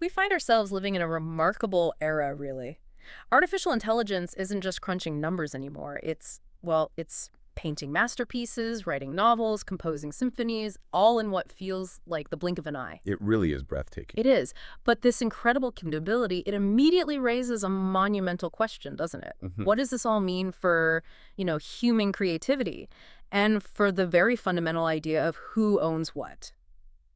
We find ourselves living in a remarkable era, really. Artificial intelligence isn't just crunching numbers anymore. It's painting masterpieces, writing novels, composing symphonies, all in what feels like the blink of an eye. It really is breathtaking. It is. But this incredible capability, it immediately raises a monumental question, doesn't it? Mhm. What does this all mean for, human creativity and for the very fundamental idea of who owns what?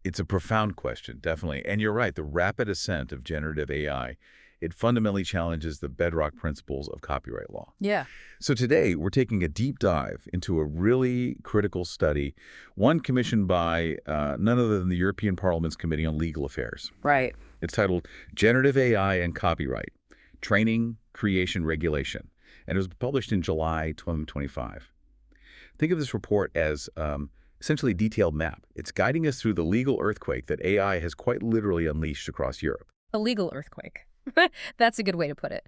It's a profound question, definitely. And you're right, the rapid ascent of generative AI, it fundamentally challenges the bedrock principles of copyright law. Yeah. So today, we're taking a deep dive into a really critical study, one commissioned by none other than the European Parliament's Committee on Legal Affairs. Right. It's titled Generative AI and Copyright, Training, Creation, Regulation, and it was published in July 2025. Think of this report as essentially a detailed map. It's guiding us through the legal earthquake that AI has quite literally unleashed across Europe. A legal earthquake. That's a good way to put it.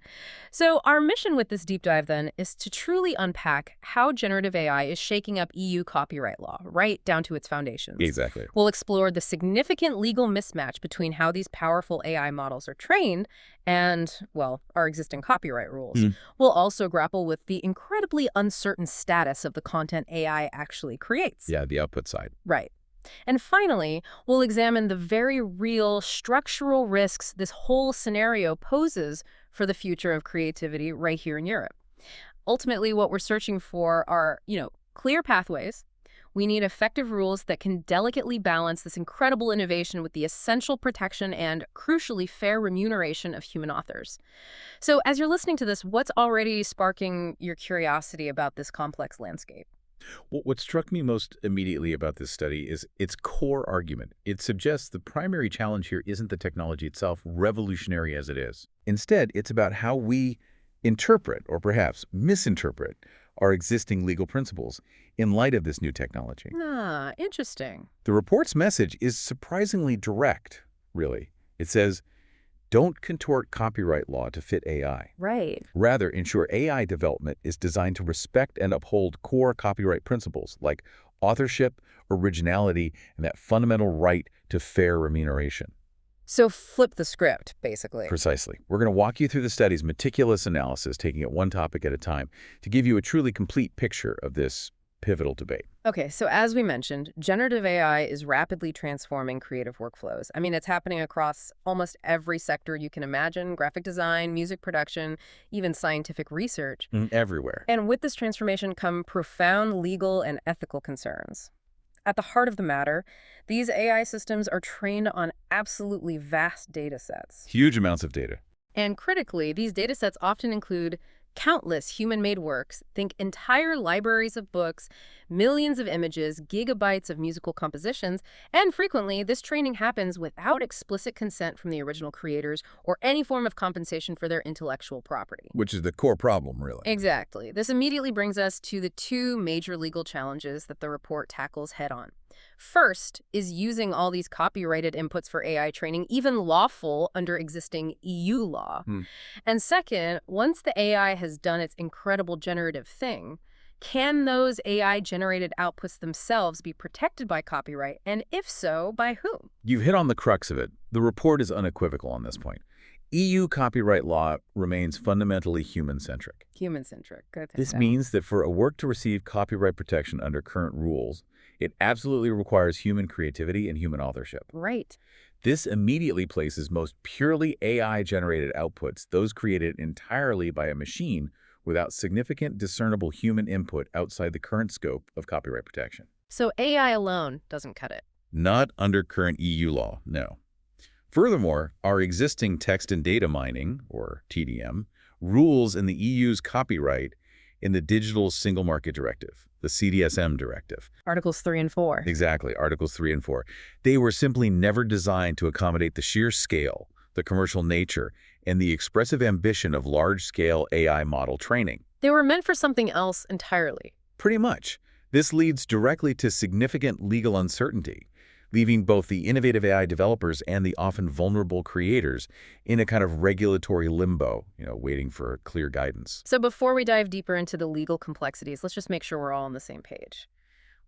So our mission with this deep dive, then, is to truly unpack how generative AI is shaking up EU copyright law, right down to its foundations. Exactly. We'll explore the significant legal mismatch between how these powerful AI models are trained and, well, our existing copyright rules. We'll also grapple with the incredibly uncertain status of the content AI actually creates. Yeah, the output side. Right. And finally, we'll examine the very real structural risks this whole scenario poses for the future of creativity right here in Europe. Ultimately, what we're searching for are, clear pathways. We need effective rules that can delicately balance this incredible innovation with the essential protection and, crucially, fair remuneration of human authors. So as you're listening to this, what's already sparking your curiosity about this complex landscape? What struck me most immediately about this study is its core argument. It suggests the primary challenge here isn't the technology itself, revolutionary as it is. Instead, it's about how we interpret, or perhaps misinterpret, our existing legal principles in light of this new technology. Ah, interesting. The report's message is surprisingly direct, really. It says, don't contort copyright law to fit AI. Right. Rather, ensure AI development is designed to respect and uphold core copyright principles like authorship, originality, and that fundamental right to fair remuneration. So flip the script, basically. Precisely. We're going to walk you through the study's meticulous analysis, taking it one topic at a time, to give you a truly complete picture of this pivotal debate. Okay, so as we mentioned, generative AI is rapidly transforming creative workflows. I mean, it's happening across almost every sector you can imagine: graphic design, music production, even scientific research. Everywhere. And with this transformation come profound legal and ethical concerns. At the heart of the matter, these AI systems are trained on absolutely vast data sets. Huge amounts of data. And critically, these data sets often include countless human-made works, think entire libraries of books, millions of images, gigabytes of musical compositions, and frequently this training happens without explicit consent from the original creators or any form of compensation for their intellectual property. Which is the core problem, really. Exactly. This immediately brings us to the two major legal challenges that the report tackles head-on. First is using all these copyrighted inputs for AI training even lawful under existing EU law. And second, once the AI has done its incredible generative thing, can those AI-generated outputs themselves be protected by copyright? And if so, by whom? You've hit on the crux of it. The report is unequivocal on this point. EU copyright law remains fundamentally human-centric. Human-centric. Good. This means that for a work to receive copyright protection under current rules, it absolutely requires human creativity and human authorship. Right. This immediately places most purely AI-generated outputs, those created entirely by a machine without significant discernible human input outside the current scope of copyright protection. So AI alone doesn't cut it. Not under current EU law, no. Furthermore, our existing text and data mining, or TDM, rules in the EU's copyright in the Digital Single Market Directive, the CDSM directive. Articles 3 and 4. Exactly, Articles 3 and 4. They were simply never designed to accommodate the sheer scale, the commercial nature, and the expressive ambition of large-scale AI model training. They were meant for something else entirely. Pretty much. This leads directly to significant legal uncertainty, leaving both the innovative AI developers and the often vulnerable creators in a kind of regulatory limbo, waiting for clear guidance. So before we dive deeper into the legal complexities, let's just make sure we're all on the same page.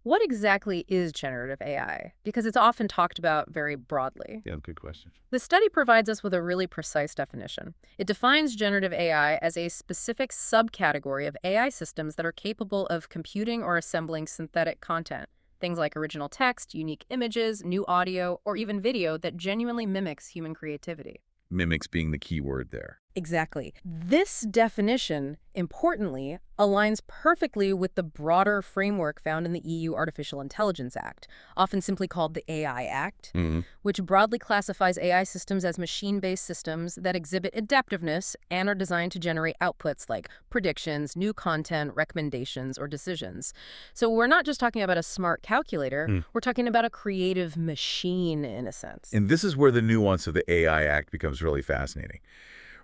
What exactly is generative AI? Because it's often talked about very broadly. Yeah, good question. The study provides us with a really precise definition. It defines generative AI as a specific subcategory of AI systems that are capable of computing or assembling synthetic content. Things like original text, unique images, new audio, or even video that genuinely mimics human creativity. Mimics being the key word there. Exactly. This definition, importantly, aligns perfectly with the broader framework found in the EU Artificial Intelligence Act, often simply called the AI Act, Hmm. which broadly classifies AI systems as machine-based systems that exhibit adaptiveness and are designed to generate outputs like predictions, new content, recommendations, or decisions. So we're not just talking about a smart calculator, we're talking about a creative machine in a sense. And this is where the nuance of the AI Act becomes really fascinating.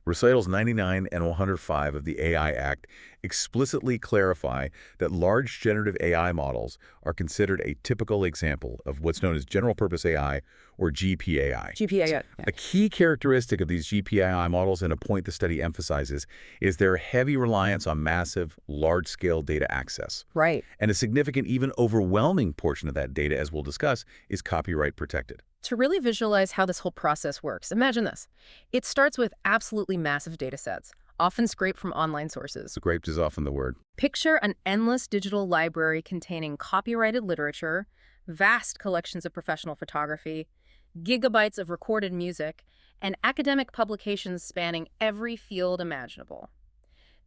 Recitals 99 and 105 of the AI Act explicitly clarify that large generative AI models are considered a typical example of what's known as general-purpose AI or GPAI. GPA, yeah. A key characteristic of these GPAI models, and a point the study emphasizes, is their heavy reliance on massive, large-scale data access. Right. And a significant, even overwhelming portion of that data, as we'll discuss, is copyright protected. To really visualize how this whole process works, imagine this. It starts with absolutely massive data sets, often scraped from online sources. Scraped is often the word. Picture an endless digital library containing copyrighted literature, vast collections of professional photography, gigabytes of recorded music, and academic publications spanning every field imaginable.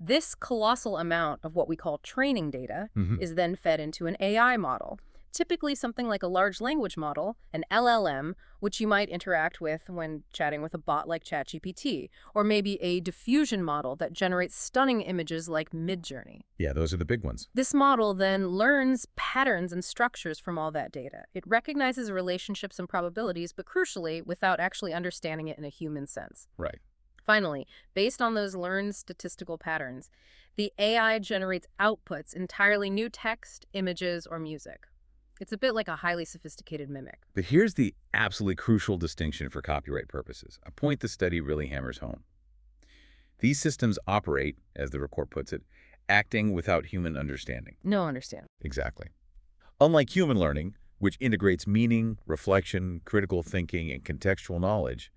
This colossal amount of what we call training data is then fed into an AI model, typically something like a large language model, an LLM, which you might interact with when chatting with a bot like ChatGPT, or maybe a diffusion model that generates stunning images like Midjourney. Yeah, those are the big ones. This model then learns patterns and structures from all that data. It recognizes relationships and probabilities, but crucially, without actually understanding it in a human sense. Right. Finally, based on those learned statistical patterns, the AI generates outputs, entirely new text, images, or music. It's a bit like a highly sophisticated mimic. But here's the absolutely crucial distinction for copyright purposes, a point the study really hammers home. These systems operate, as the report puts it, acting without human understanding. No understand. Exactly. Unlike human learning, which integrates meaning, reflection, critical thinking, and contextual knowledge,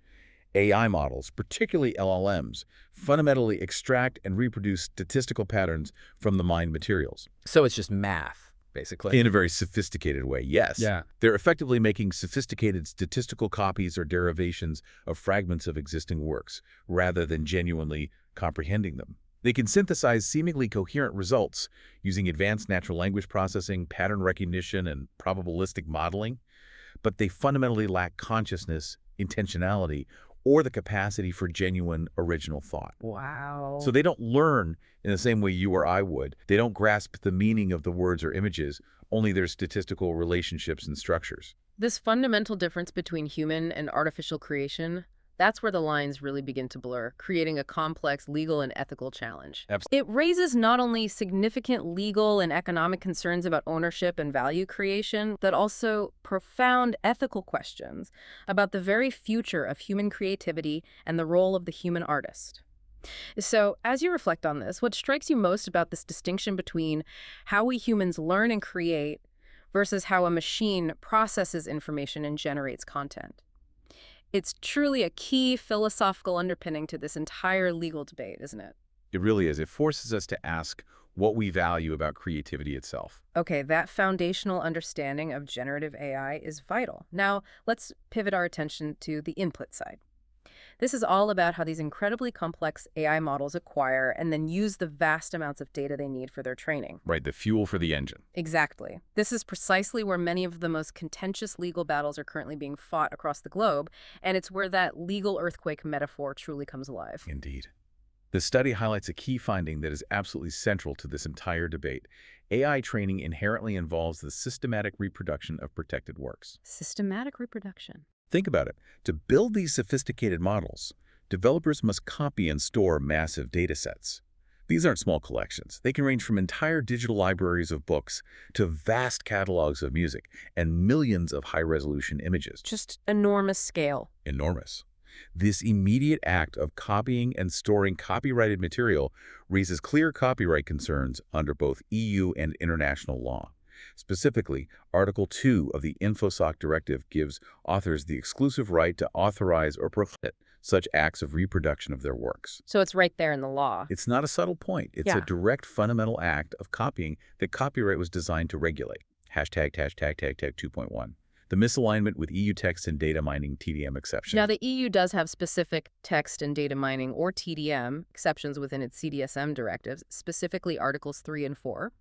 AI models, particularly LLMs, fundamentally extract and reproduce statistical patterns from the mined materials. So it's just math, basically. In a very sophisticated way, yes. Yeah. They're effectively making sophisticated statistical copies or derivations of fragments of existing works, rather than genuinely comprehending them. They can synthesize seemingly coherent results using advanced natural language processing, pattern recognition, and probabilistic modeling, but they fundamentally lack consciousness, intentionality, or the capacity for genuine original thought. Wow. So they don't learn in the same way you or I would. They don't grasp the meaning of the words or images, only their statistical relationships and structures. This fundamental difference between human and artificial creation, that's where the lines really begin to blur, creating a complex legal and ethical challenge. It raises not only significant legal and economic concerns about ownership and value creation, but also profound ethical questions about the very future of human creativity and the role of the human artist. So, as you reflect on this, what strikes you most about this distinction between how we humans learn and create versus how a machine processes information and generates content? It's truly a key philosophical underpinning to this entire legal debate, isn't it? It really is. It forces us to ask what we value about creativity itself. Okay, that foundational understanding of generative AI is vital. Now, let's pivot our attention to the input side. This is all about how these incredibly complex AI models acquire and then use the vast amounts of data they need for their training. Right, the fuel for the engine. Exactly. This is precisely where many of the most contentious legal battles are currently being fought across the globe, and it's where that legal earthquake metaphor truly comes alive. Indeed. The study highlights a key finding that is absolutely central to this entire debate. AI training inherently involves the systematic reproduction of protected works. Systematic reproduction. Think about it. To build these sophisticated models, developers must copy and store massive data sets. These aren't small collections. They can range from entire digital libraries of books to vast catalogs of music and millions of high-resolution images. Just enormous scale. Enormous. This immediate act of copying and storing copyrighted material raises clear copyright concerns under both EU and international law. Specifically, Article 2 of the InfoSoc Directive gives authors the exclusive right to authorize or prohibit such acts of reproduction of their works. So it's right there in the law. It's not a subtle point. It's a Yeah. direct fundamental act of copying that copyright was designed to regulate. Hashtag 2.1. The misalignment with EU text and data mining TDM exceptions. Now, the EU does have specific text and data mining, or TDM, exceptions within its CDSM directives, specifically Articles 3 and 4.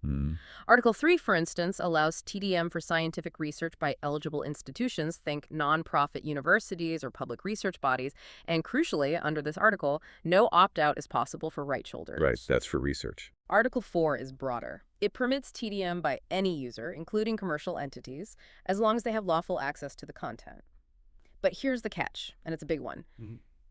Article 3, for instance, allows TDM for scientific research by eligible institutions, think nonprofit universities or public research bodies, and crucially, under this article, no opt-out is possible for right holders. Right, that's for research. Article 4 is broader. It permits TDM by any user, including commercial entities, as long as they have lawful access to the content. But here's the catch, and it's a big one.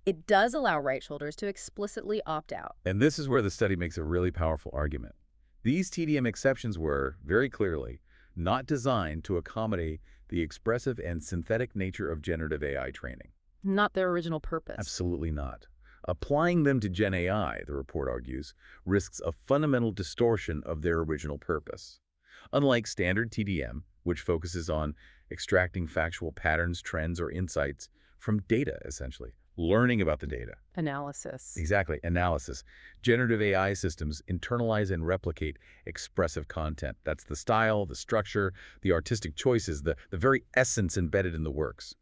It does allow rights holders to explicitly opt out. And this is where the study makes a really powerful argument. These TDM exceptions were, very clearly, not designed to accommodate the expressive and synthetic nature of generative AI training. Not their original purpose. Absolutely not. Applying them to Gen AI, the report argues, risks a fundamental distortion of their original purpose. Unlike standard TDM, which focuses on extracting factual patterns, trends, or insights from data, essentially, learning about the data. Analysis. Exactly, analysis. Generative AI systems internalize and replicate expressive content. That's the style, the structure, the artistic choices, the very essence embedded in the works.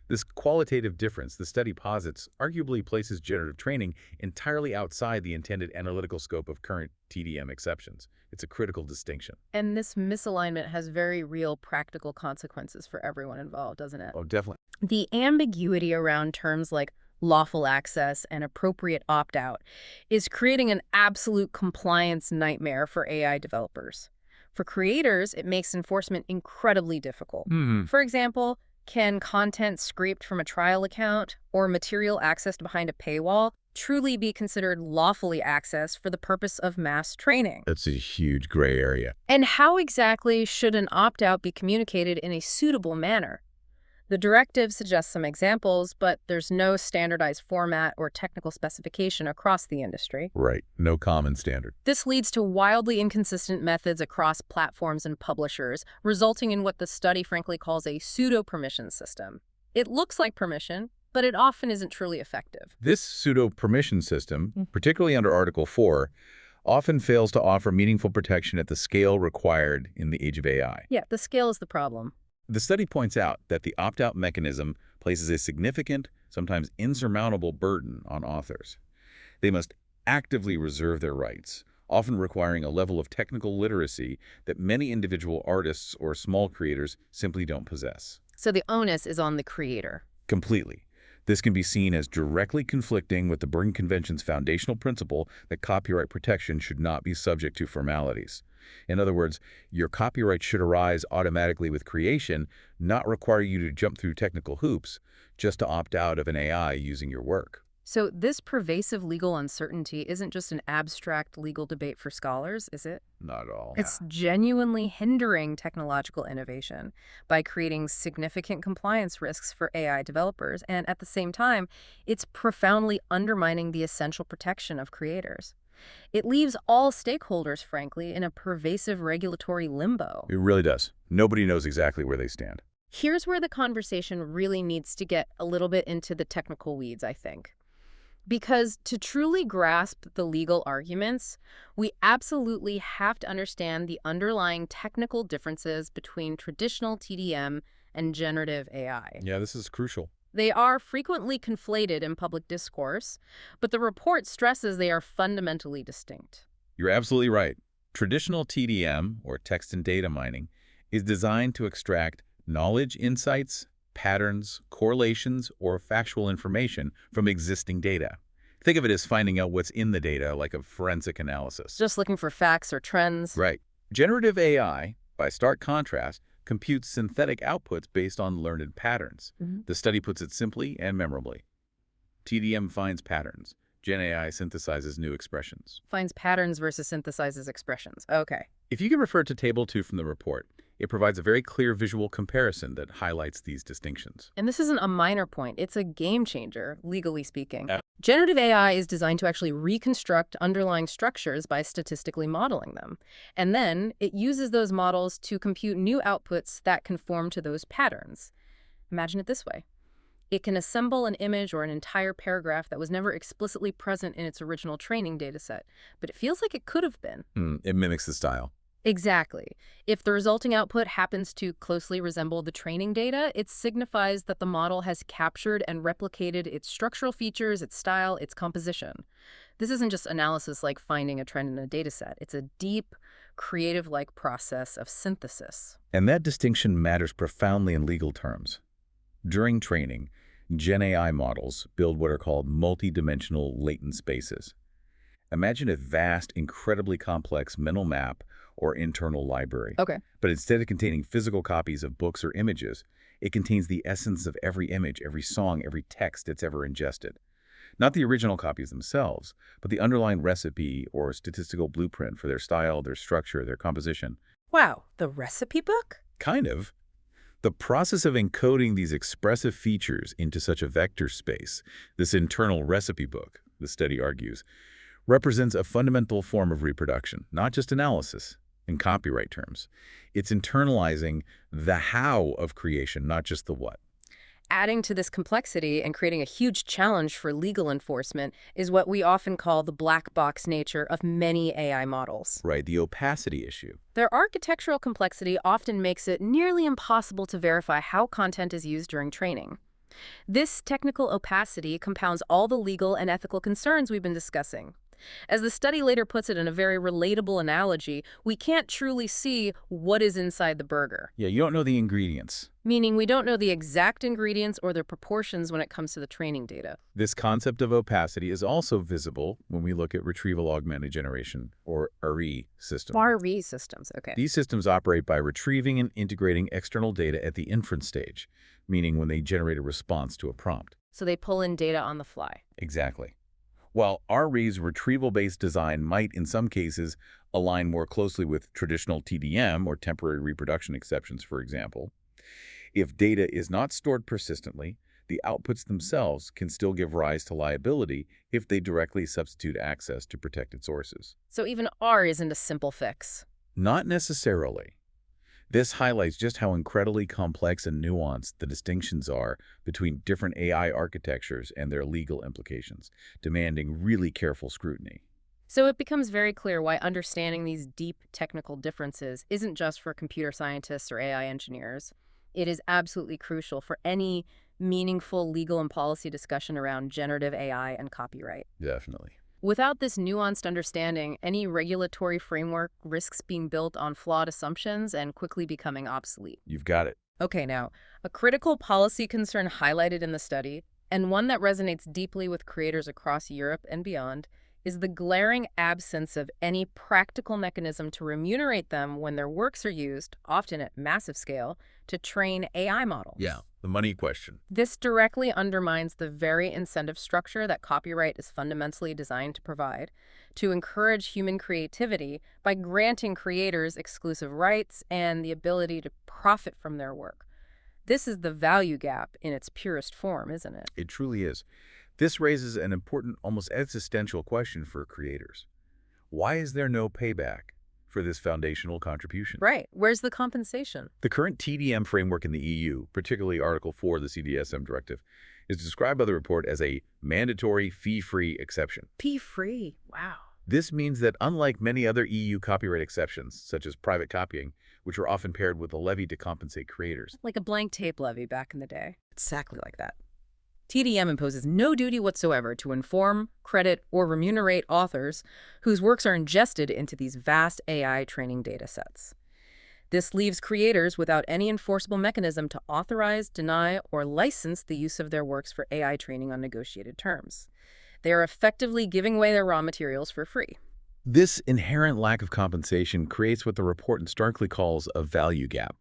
This qualitative difference, the study posits, arguably places generative training entirely outside the intended analytical scope of current TDM exceptions. It's a critical distinction. And this misalignment has very real practical consequences for everyone involved, doesn't it? Oh, definitely. The ambiguity around terms like lawful access and appropriate opt-out is creating an absolute compliance nightmare for AI developers. For creators, it makes enforcement incredibly difficult. For example, can content scraped from a trial account or material accessed behind a paywall truly be considered lawfully accessed for the purpose of mass training? That's a huge gray area. And how exactly should an opt-out be communicated in a suitable manner? The directive suggests some examples, but there's no standardized format or technical specification across the industry. Right. No common standard. This leads to wildly inconsistent methods across platforms and publishers, resulting in what the study frankly calls a pseudo-permission system. It looks like permission, but it often isn't truly effective. This pseudo-permission system, particularly under Article 4, often fails to offer meaningful protection at the scale required in the age of AI. Yeah, the scale is the problem. The study points out that the opt-out mechanism places a significant, sometimes insurmountable burden on authors. They must actively reserve their rights, often requiring a level of technical literacy that many individual artists or small creators simply don't possess. So the onus is on the creator. Completely. This can be seen as directly conflicting with the Berne Convention's foundational principle that copyright protection should not be subject to formalities. In other words, your copyright should arise automatically with creation, not require you to jump through technical hoops just to opt out of an AI using your work. So this pervasive legal uncertainty isn't just an abstract legal debate for scholars, is it? Not at all. It's genuinely hindering technological innovation by creating significant compliance risks for AI developers, and at the same time, it's profoundly undermining the essential protection of creators. It leaves all stakeholders, frankly, in a pervasive regulatory limbo. It really does. Nobody knows exactly where they stand. Here's where the conversation really needs to get a little bit into the technical weeds, I think. Because to truly grasp the legal arguments, we absolutely have to understand the underlying technical differences between traditional TDM and generative AI. Yeah, this is crucial. They are frequently conflated in public discourse, but the report stresses they are fundamentally distinct. You're absolutely right. Traditional TDM, or text and data mining, is designed to extract knowledge, insights, patterns, correlations, or factual information from existing data. Think of it as finding out what's in the data, like a forensic analysis. Just looking for facts or trends. Right. Generative AI, by stark contrast, computes synthetic outputs based on learned patterns. The study puts it simply and memorably. TDM finds patterns. Gen AI synthesizes new expressions. Finds patterns versus synthesizes expressions. Okay. If you can refer to Table 2 from the report, It provides a very clear visual comparison that highlights these distinctions. And this isn't a minor point, it's a game changer, legally speaking. Yeah. Generative AI is designed to actually reconstruct underlying structures by statistically modeling them. And then it uses those models to compute new outputs that conform to those patterns. Imagine it this way. It can assemble an image or an entire paragraph that was never explicitly present in its original training dataset, but it feels like it could have been. It mimics the style. Exactly. If the resulting output happens to closely resemble the training data, it signifies that the model has captured and replicated its structural features, its style, its composition. This isn't just analysis like finding a trend in a dataset. It's a deep, creative-like process of synthesis. And that distinction matters profoundly in legal terms. During training, Gen AI models build what are called multidimensional latent spaces. Imagine a vast, incredibly complex mental map or internal library. Okay. But instead of containing physical copies of books or images, it contains the essence of every image, every song, every text it's ever ingested. Not the original copies themselves, but the underlying recipe or statistical blueprint for their style, their structure, their composition. Wow, the recipe book? Kind of. The process of encoding these expressive features into such a vector space, this internal recipe book, the study argues, represents a fundamental form of reproduction, not just analysis. In copyright terms, it's internalizing the how of creation, not just the what. Adding to this complexity and creating a huge challenge for legal enforcement is what we often call the black box nature of many AI models. Right, the opacity issue. Their architectural complexity often makes it nearly impossible to verify how content is used during training. This technical opacity compounds all the legal and ethical concerns we've been discussing. As the study later puts it in a very relatable analogy, we can't truly see what is inside the burger. Yeah, you don't know the ingredients. Meaning we don't know the exact ingredients or their proportions when it comes to the training data. This concept of opacity is also visible when we look at retrieval augmented generation, or RE systems. RE systems, okay. These systems operate by retrieving and integrating external data at the inference stage, meaning when they generate a response to a prompt. So they pull in data on the fly. Exactly. While RE's retrieval-based design might, in some cases, align more closely with traditional TDM or temporary reproduction exceptions, for example, if data is not stored persistently, the outputs themselves can still give rise to liability if they directly substitute access to protected sources. So even R isn't a simple fix. Not necessarily. This highlights just how incredibly complex and nuanced the distinctions are between different AI architectures and their legal implications, demanding really careful scrutiny. So it becomes very clear why understanding these deep technical differences isn't just for computer scientists or AI engineers. It is absolutely crucial for any meaningful legal and policy discussion around generative AI and copyright. Definitely. Without this nuanced understanding, any regulatory framework risks being built on flawed assumptions and quickly becoming obsolete. You've got it. Okay, now, a critical policy concern highlighted in the study, and one that resonates deeply with creators across Europe and beyond, is the glaring absence of any practical mechanism to remunerate them when their works are used, often at massive scale, to train AI models. Yeah, the money question. This directly undermines the very incentive structure that copyright is fundamentally designed to provide, to encourage human creativity by granting creators exclusive rights and the ability to profit from their work. This is the value gap in its purest form, isn't it? It truly is. This raises an important, almost existential question for creators. Why is there no payback for this foundational contribution? Right. Where's the compensation? The current TDM framework in the EU, particularly Article 4 of the CDSM directive, is described by the report as a mandatory fee-free exception. Fee-free. Wow. This means that unlike many other EU copyright exceptions, such as private copying, which are often paired with a levy to compensate creators. Like a blank tape levy back in the day. Exactly like that. TDM imposes no duty whatsoever to inform, credit, or remunerate authors whose works are ingested into these vast AI training datasets. This leaves creators without any enforceable mechanism to authorize, deny, or license the use of their works for AI training on negotiated terms. They are effectively giving away their raw materials for free. This inherent lack of compensation creates what the report starkly calls a value gap.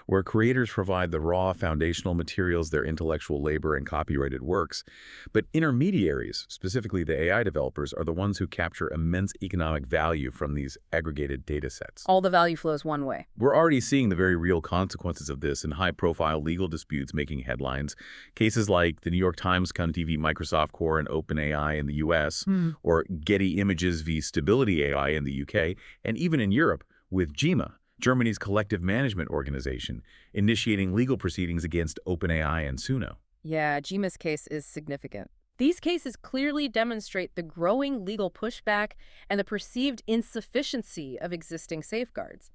where creators provide the raw foundational materials, their intellectual labor and copyrighted works. But intermediaries, specifically the AI developers, are the ones who capture immense economic value from these aggregated data sets. All the value flows one way. We're already seeing the very real consequences of this in high-profile legal disputes making headlines. Cases like the New York Times Conti v. Microsoft Core and OpenAI in the US, or Getty Images v. Stability AI in the UK, and even in Europe with GEMA, Germany's collective management organization, initiating legal proceedings against OpenAI and Suno. Yeah, Jima's case is significant. These cases clearly demonstrate the growing legal pushback and the perceived insufficiency of existing safeguards.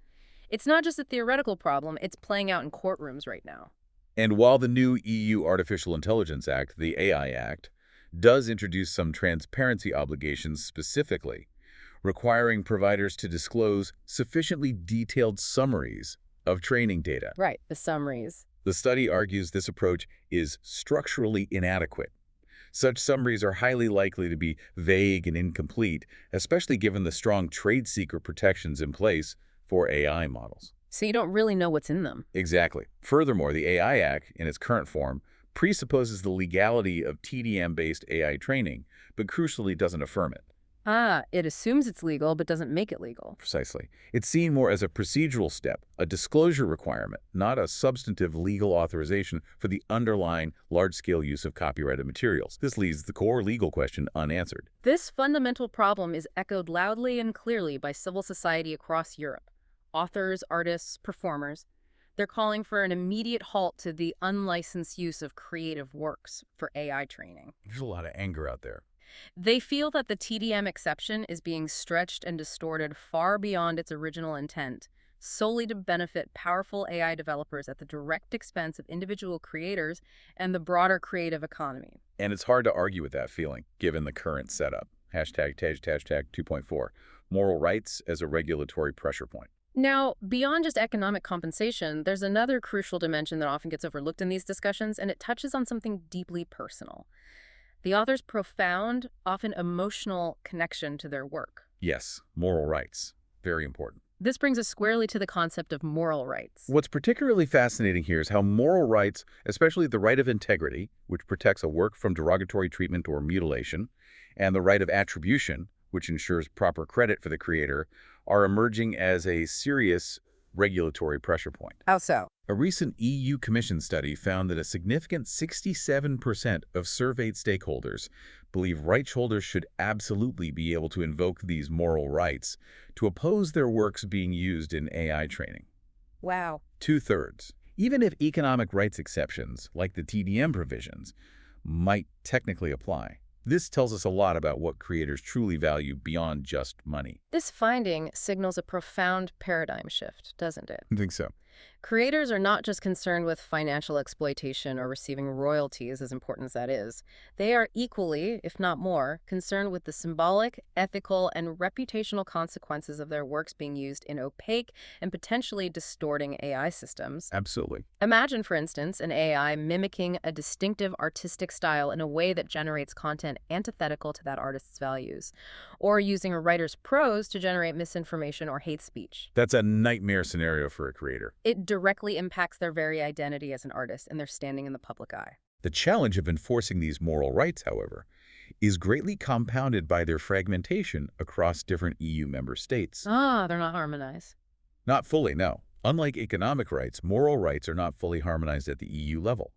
It's not just a theoretical problem, it's playing out in courtrooms right now. And while the new EU Artificial Intelligence Act, the AI Act, does introduce some transparency obligations specifically, requiring providers to disclose sufficiently detailed summaries of training data. Right, the summaries. The study argues this approach is structurally inadequate. Such summaries are highly likely to be vague and incomplete, especially given the strong trade secret protections in place for AI models. So you don't really know what's in them. Exactly. Furthermore, the AI Act, in its current form, presupposes the legality of TDM-based AI training, but crucially doesn't affirm it. It assumes it's legal, but doesn't make it legal. Precisely. It's seen more as a procedural step, a disclosure requirement, not a substantive legal authorization for the underlying large-scale use of copyrighted materials. This leaves the core legal question unanswered. This fundamental problem is echoed loudly and clearly by civil society across Europe. Authors, artists, performers. They're calling for an immediate halt to the unlicensed use of creative works for AI training. There's a lot of anger out there. They feel that the TDM exception is being stretched and distorted far beyond its original intent, solely to benefit powerful AI developers at the direct expense of individual creators and the broader creative economy. And it's hard to argue with that feeling, given the current setup. Hashtag 2.4, moral rights as a regulatory pressure point. Now, beyond just economic compensation, there's another crucial dimension that often gets overlooked in these discussions, and it touches on something deeply personal. The author's profound, often emotional connection to their work. Yes, moral rights. Very important. This brings us squarely to the concept of moral rights. What's particularly fascinating here is how moral rights, especially the right of integrity, which protects a work from derogatory treatment or mutilation, and the right of attribution, which ensures proper credit for the creator, are emerging as a serious regulatory pressure point. How so? A recent EU Commission study found that a significant 67% of surveyed stakeholders believe rights holders should absolutely be able to invoke these moral rights to oppose their works being used in AI training. Wow. 2/3. Even if economic rights exceptions, like the TDM provisions, might technically apply. This tells us a lot about what creators truly value beyond just money. This finding signals a profound paradigm shift, doesn't it? I think so. Creators are not just concerned with financial exploitation or receiving royalties, as important as that is. They are equally, if not more, concerned with the symbolic, ethical, and reputational consequences of their works being used in opaque and potentially distorting AI systems. Absolutely. Imagine, for instance, an AI mimicking a distinctive artistic style in a way that generates content antithetical to that artist's values, or using a writer's prose to generate misinformation or hate speech. That's a nightmare scenario for a creator. It directly impacts their very identity as an artist and their standing in the public eye. The challenge of enforcing these moral rights, however, is greatly compounded by their fragmentation across different EU member states. They're not harmonized. Not fully, no. Unlike economic rights, moral rights are not fully harmonized at the EU level.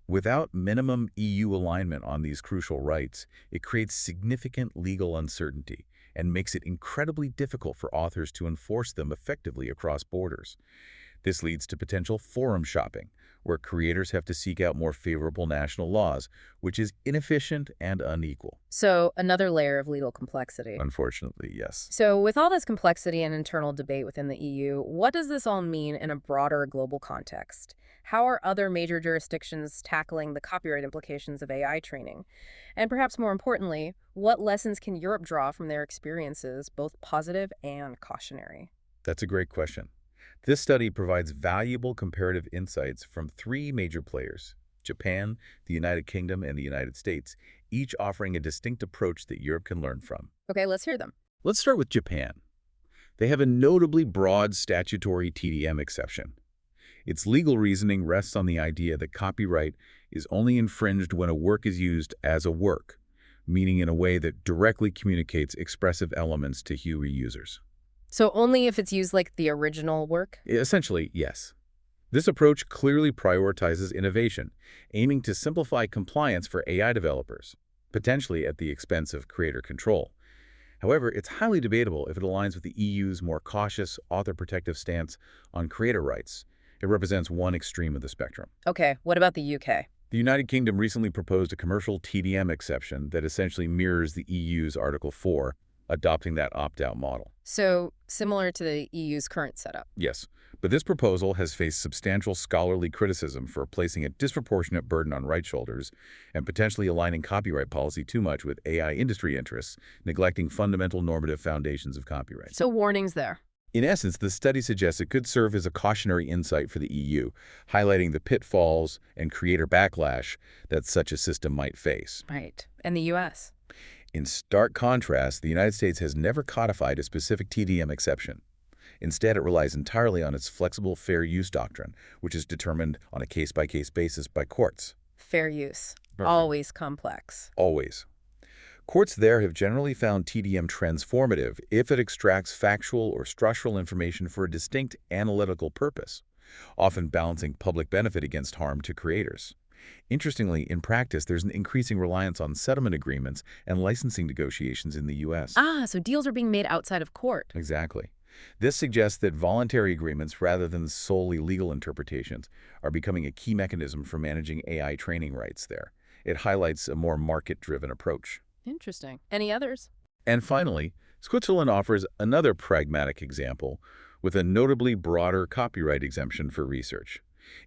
Without minimum EU alignment on these crucial rights, it creates significant legal uncertainty and makes it incredibly difficult for authors to enforce them effectively across borders. This leads to potential forum shopping, where creators have to seek out more favorable national laws, which is inefficient and unequal. So, another layer of legal complexity. Unfortunately, yes. So, with all this complexity and internal debate within the EU, what does this all mean in a broader global context? How are other major jurisdictions tackling the copyright implications of AI training? And perhaps more importantly, what lessons can Europe draw from their experiences, both positive and cautionary? That's a great question. This study provides valuable comparative insights from three major players: Japan, the United Kingdom, and the United States, each offering a distinct approach that Europe can learn from. Okay, let's hear them. Let's start with Japan. They have a notably broad statutory TDM exception. Its legal reasoning rests on the idea that copyright is only infringed when a work is used as a work, meaning in a way that directly communicates expressive elements to human users. So only if it's used like the original work? Essentially, yes. This approach clearly prioritizes innovation, aiming to simplify compliance for AI developers, potentially at the expense of creator control. However, it's highly debatable if it aligns with the EU's more cautious, author-protective stance on creator rights. It represents one extreme of the spectrum. Okay, what about the UK? The United Kingdom recently proposed a commercial TDM exception that essentially mirrors the EU's Article 4, adopting that opt-out model. So similar to the EU's current setup. Yes, but this proposal has faced substantial scholarly criticism for placing a disproportionate burden on rights holders and potentially aligning copyright policy too much with AI industry interests, neglecting fundamental normative foundations of copyright. So warnings there. In essence, the study suggests it could serve as a cautionary insight for the EU, highlighting the pitfalls and creator backlash that such a system might face. Right. And the US? In stark contrast, the United States has never codified a specific TDM exception. Instead, it relies entirely on its flexible fair use doctrine, which is determined on a case-by-case basis by courts. Fair use. Right. Always complex. Always. Courts there have generally found TDM transformative if it extracts factual or structural information for a distinct analytical purpose, often balancing public benefit against harm to creators. Interestingly, in practice, there's an increasing reliance on settlement agreements and licensing negotiations in the U.S. So deals are being made outside of court. Exactly. This suggests that voluntary agreements, rather than solely legal interpretations, are becoming a key mechanism for managing AI training rights there. It highlights a more market-driven approach. Interesting. Any others? And finally, Switzerland offers another pragmatic example with a notably broader copyright exemption for research,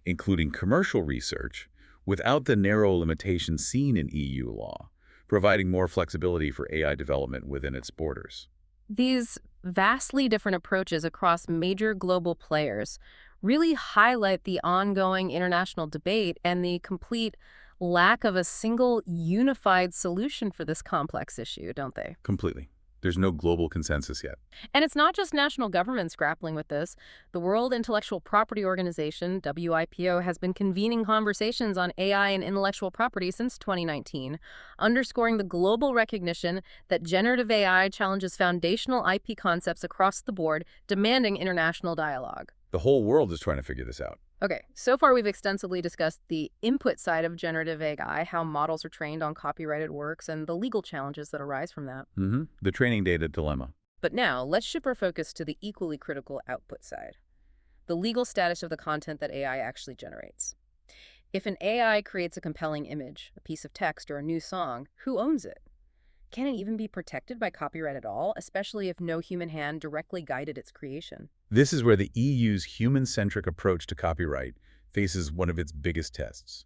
including commercial research, without the narrow limitations seen in EU law, providing more flexibility for AI development within its borders. These vastly different approaches across major global players really highlight the ongoing international debate and the complete lack of a single unified solution for this complex issue, don't they? Completely. There's no global consensus yet. And it's not just national governments grappling with this. The World Intellectual Property Organization, WIPO, has been convening conversations on AI and intellectual property since 2019, underscoring the global recognition that generative AI challenges foundational IP concepts across the board, demanding international dialogue. The whole world is trying to figure this out. Okay, so far we've extensively discussed the input side of generative AI, how models are trained on copyrighted works, and the legal challenges that arise from that. The training data dilemma. But now, let's shift our focus to the equally critical output side, the legal status of the content that AI actually generates. If an AI creates a compelling image, a piece of text, or a new song, who owns it? Can it even be protected by copyright at all, especially if no human hand directly guided its creation? This is where the EU's human-centric approach to copyright faces one of its biggest tests.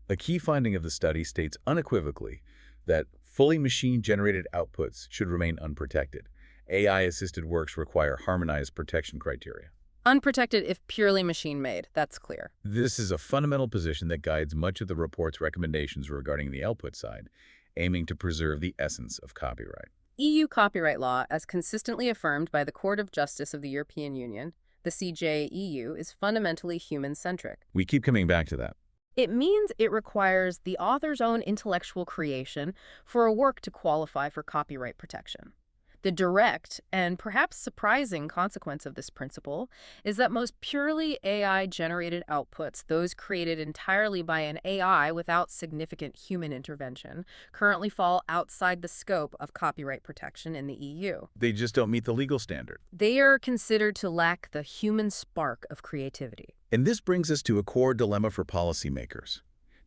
A key finding of the study states unequivocally that fully machine-generated outputs should remain unprotected. AI-assisted works require harmonized protection criteria. Unprotected if purely machine-made, that's clear. This is a fundamental position that guides much of the report's recommendations regarding the output side, aiming to preserve the essence of copyright. EU copyright law, as consistently affirmed by the Court of Justice of the European Union, the CJEU, is fundamentally human-centric. We keep coming back to that. It means it requires the author's own intellectual creation for a work to qualify for copyright protection. The direct and perhaps surprising consequence of this principle is that most purely AI-generated outputs, those created entirely by an AI without significant human intervention, currently fall outside the scope of copyright protection in the EU. They just don't meet the legal standard. They are considered to lack the human spark of creativity. And this brings us to a core dilemma for policymakers.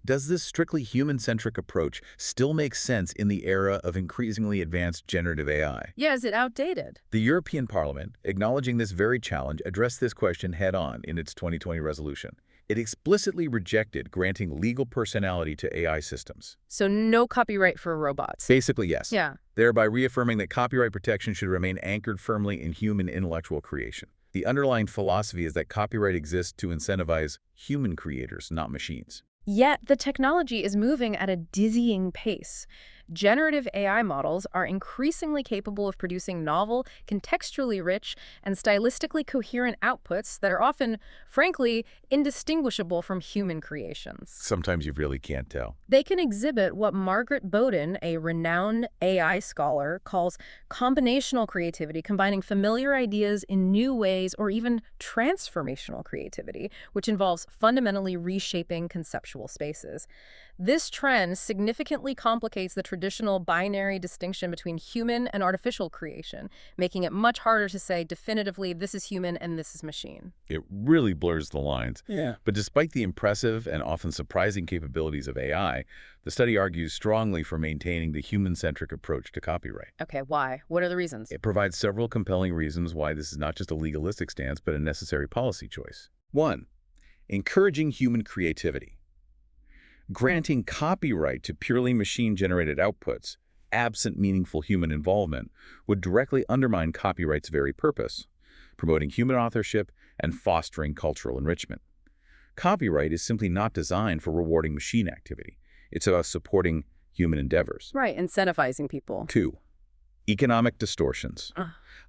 Does this strictly human-centric approach still make sense in the era of increasingly advanced generative AI? Yeah, is it outdated? The European Parliament, acknowledging this very challenge, addressed this question head-on in its 2020 resolution. It explicitly rejected granting legal personality to AI systems. So no copyright for robots. Basically, yes. Yeah. Thereby reaffirming that copyright protection should remain anchored firmly in human intellectual creation. The underlying philosophy is that copyright exists to incentivize human creators, not machines. Yet the technology is moving at a dizzying pace. Generative AI models are increasingly capable of producing novel, contextually rich, and stylistically coherent outputs that are often, frankly, indistinguishable from human creations. Sometimes you really can't tell. They can exhibit what Margaret Bowden, a renowned AI scholar, calls combinational creativity, combining familiar ideas in new ways, or even transformational creativity, which involves fundamentally reshaping conceptual spaces. This trend significantly complicates the traditional binary distinction between human and artificial creation, making it much harder to say definitively this is human and this is machine. It really blurs the lines. Yeah. But despite the impressive and often surprising capabilities of AI, the study argues strongly for maintaining the human-centric approach to copyright. Okay, why? What are the reasons? It provides several compelling reasons why this is not just a legalistic stance, but a necessary policy choice. 1. Encouraging human creativity. Granting copyright to purely machine-generated outputs, absent meaningful human involvement, would directly undermine copyright's very purpose, promoting human authorship and fostering cultural enrichment. Copyright is simply not designed for rewarding machine activity. It's about supporting human endeavors. Right, incentivizing people. 2. Economic distortions.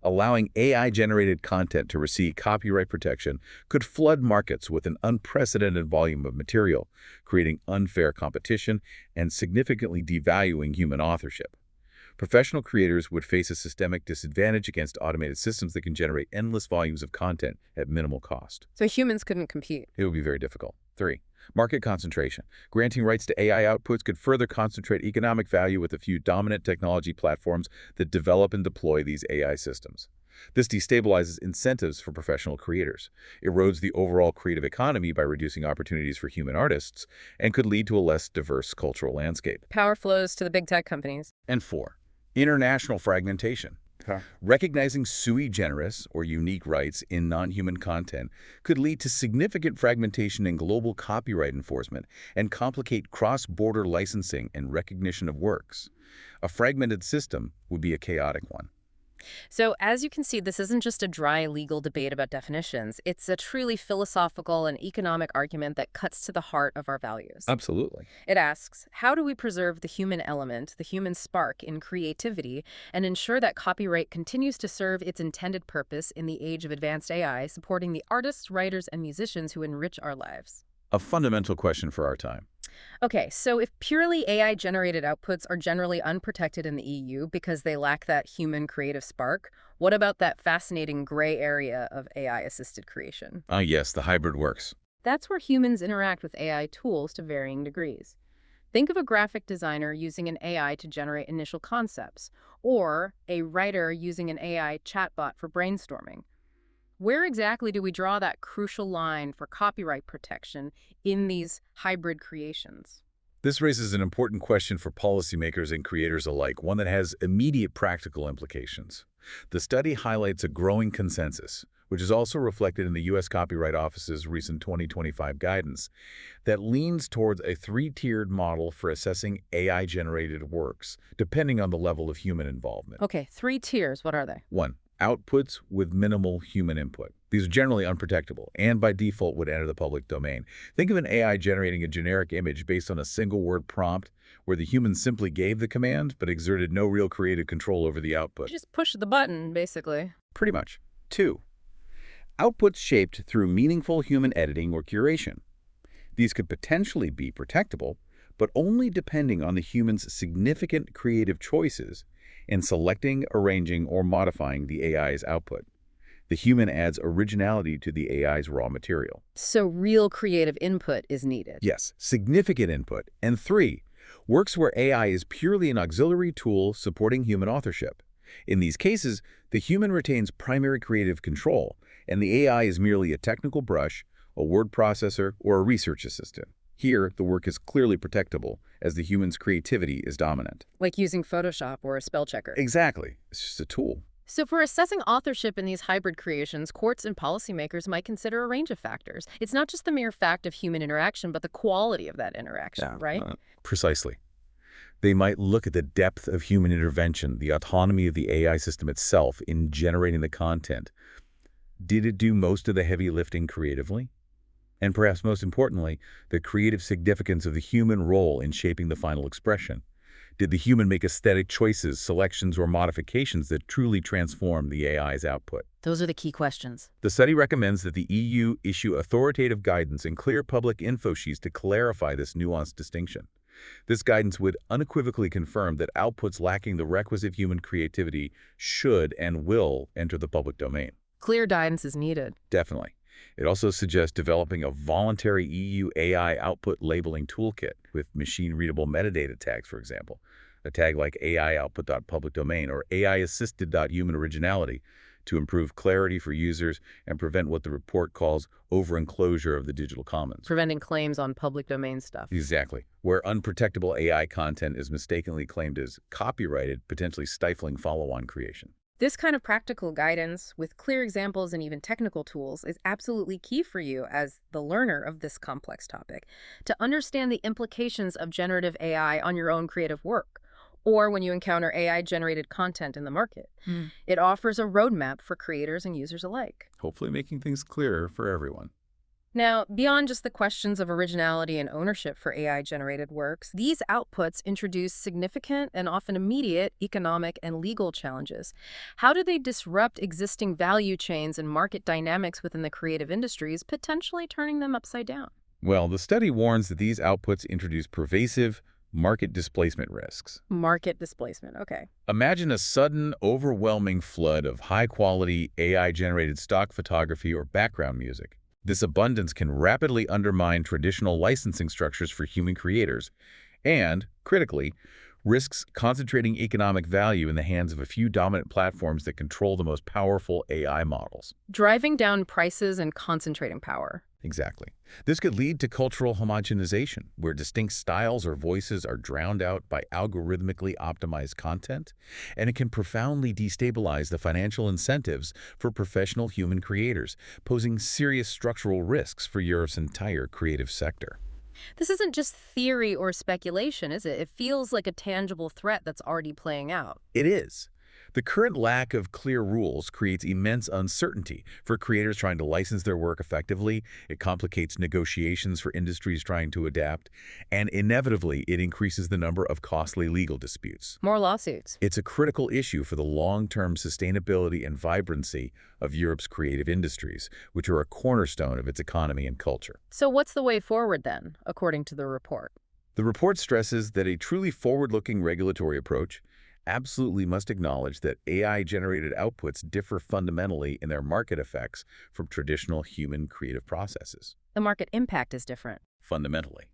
Allowing AI-generated content to receive copyright protection could flood markets with an unprecedented volume of material, creating unfair competition and significantly devaluing human authorship. Professional creators would face a systemic disadvantage against automated systems that can generate endless volumes of content at minimal cost. So humans couldn't compete. It would be very difficult. 3. Market concentration. Granting rights to AI outputs could further concentrate economic value with a few dominant technology platforms that develop and deploy these AI systems. This destabilizes incentives for professional creators, erodes the overall creative economy by reducing opportunities for human artists, and could lead to a less diverse cultural landscape. Power flows to the big tech companies. And 4. International fragmentation. Recognizing sui generis, or unique rights, in non-human content could lead to significant fragmentation in global copyright enforcement and complicate cross-border licensing and recognition of works. A fragmented system would be a chaotic one. So as you can see, this isn't just a dry legal debate about definitions. It's a truly philosophical and economic argument that cuts to the heart of our values. Absolutely. It asks, how do we preserve the human element, the human spark in creativity, and ensure that copyright continues to serve its intended purpose in the age of advanced AI, supporting the artists, writers, and musicians who enrich our lives? A fundamental question for our time. Okay, so if purely AI-generated outputs are generally unprotected in the EU because they lack that human creative spark, what about that fascinating gray area of AI-assisted creation? Yes, the hybrid works. That's where humans interact with AI tools to varying degrees. Think of a graphic designer using an AI to generate initial concepts, or a writer using an AI chatbot for brainstorming. Where exactly do we draw that crucial line for copyright protection in these hybrid creations? This raises an important question for policymakers and creators alike, one that has immediate practical implications. The study highlights a growing consensus, which is also reflected in the U.S. Copyright Office's recent 2025 guidance, that leans towards a three-tiered model for assessing AI-generated works, depending on the level of human involvement. Okay, 3 tiers. What are they? 1. Outputs with minimal human input. These are generally unprotectable and by default would enter the public domain. Think of an AI generating a generic image based on a single word prompt where the human simply gave the command but exerted no real creative control over the output. Just push the button, basically. Pretty much. 2. Outputs shaped through meaningful human editing or curation. These could potentially be protectable, but only depending on the human's significant creative choices in selecting, arranging, or modifying the AI's output. The human adds originality to the AI's raw material. So real creative input is needed. Yes, significant input. And 3, works where AI is purely an auxiliary tool supporting human authorship. In these cases, the human retains primary creative control, and the AI is merely a technical brush, a word processor, or a research assistant. Here, the work is clearly protectable, as the human's creativity is dominant. Like using Photoshop or a spell checker. Exactly. It's just a tool. So for assessing authorship in these hybrid creations, courts and policymakers might consider a range of factors. It's not just the mere fact of human interaction, but the quality of that interaction, right? Precisely. They might look at the depth of human intervention, the autonomy of the AI system itself in generating the content. Did it do most of the heavy lifting creatively? And perhaps most importantly, the creative significance of the human role in shaping the final expression. Did the human make aesthetic choices, selections, or modifications that truly transform the AI's output? Those are the key questions. The study recommends that the EU issue authoritative guidance and clear public info sheets to clarify this nuanced distinction. This guidance would unequivocally confirm that outputs lacking the requisite human creativity should and will enter the public domain. Clear guidance is needed. Definitely. It also suggests developing a voluntary EU AI output labeling toolkit with machine-readable metadata tags, for example. A tag like AI output.public domain or AI assisted.human originality to improve clarity for users and prevent what the report calls over-enclosure of the digital commons. Preventing claims on public domain stuff. Exactly. Where unprotectable AI content is mistakenly claimed as copyrighted, potentially stifling follow-on creation. This kind of practical guidance with clear examples and even technical tools is absolutely key for you as the learner of this complex topic to understand the implications of generative AI on your own creative work or when you encounter AI-generated content in the market. It offers a roadmap for creators and users alike. Hopefully making things clearer for everyone. Now, beyond just the questions of originality and ownership for AI-generated works, these outputs introduce significant and often immediate economic and legal challenges. How do they disrupt existing value chains and market dynamics within the creative industries, potentially turning them upside down? Well, the study warns that these outputs introduce pervasive market displacement risks. Market displacement, okay. Imagine a sudden, overwhelming flood of high-quality AI-generated stock photography or background music. This abundance can rapidly undermine traditional licensing structures for human creators and, critically, risks concentrating economic value in the hands of a few dominant platforms that control the most powerful AI models. Driving down prices and concentrating power. Exactly. This could lead to cultural homogenization, where distinct styles or voices are drowned out by algorithmically optimized content, and it can profoundly destabilize the financial incentives for professional human creators, posing serious structural risks for Europe's entire creative sector. This isn't just theory or speculation, is it? It feels like a tangible threat that's already playing out. It is. The current lack of clear rules creates immense uncertainty for creators trying to license their work effectively. It complicates negotiations for industries trying to adapt, and inevitably, it increases the number of costly legal disputes. More lawsuits. It's a critical issue for the long-term sustainability and vibrancy of Europe's creative industries, which are a cornerstone of its economy and culture. So what's the way forward then, according to the report? The report stresses that a truly forward-looking regulatory approach absolutely must acknowledge that AI-generated outputs differ fundamentally in their market effects from traditional human creative processes. The market impact is different. Fundamentally.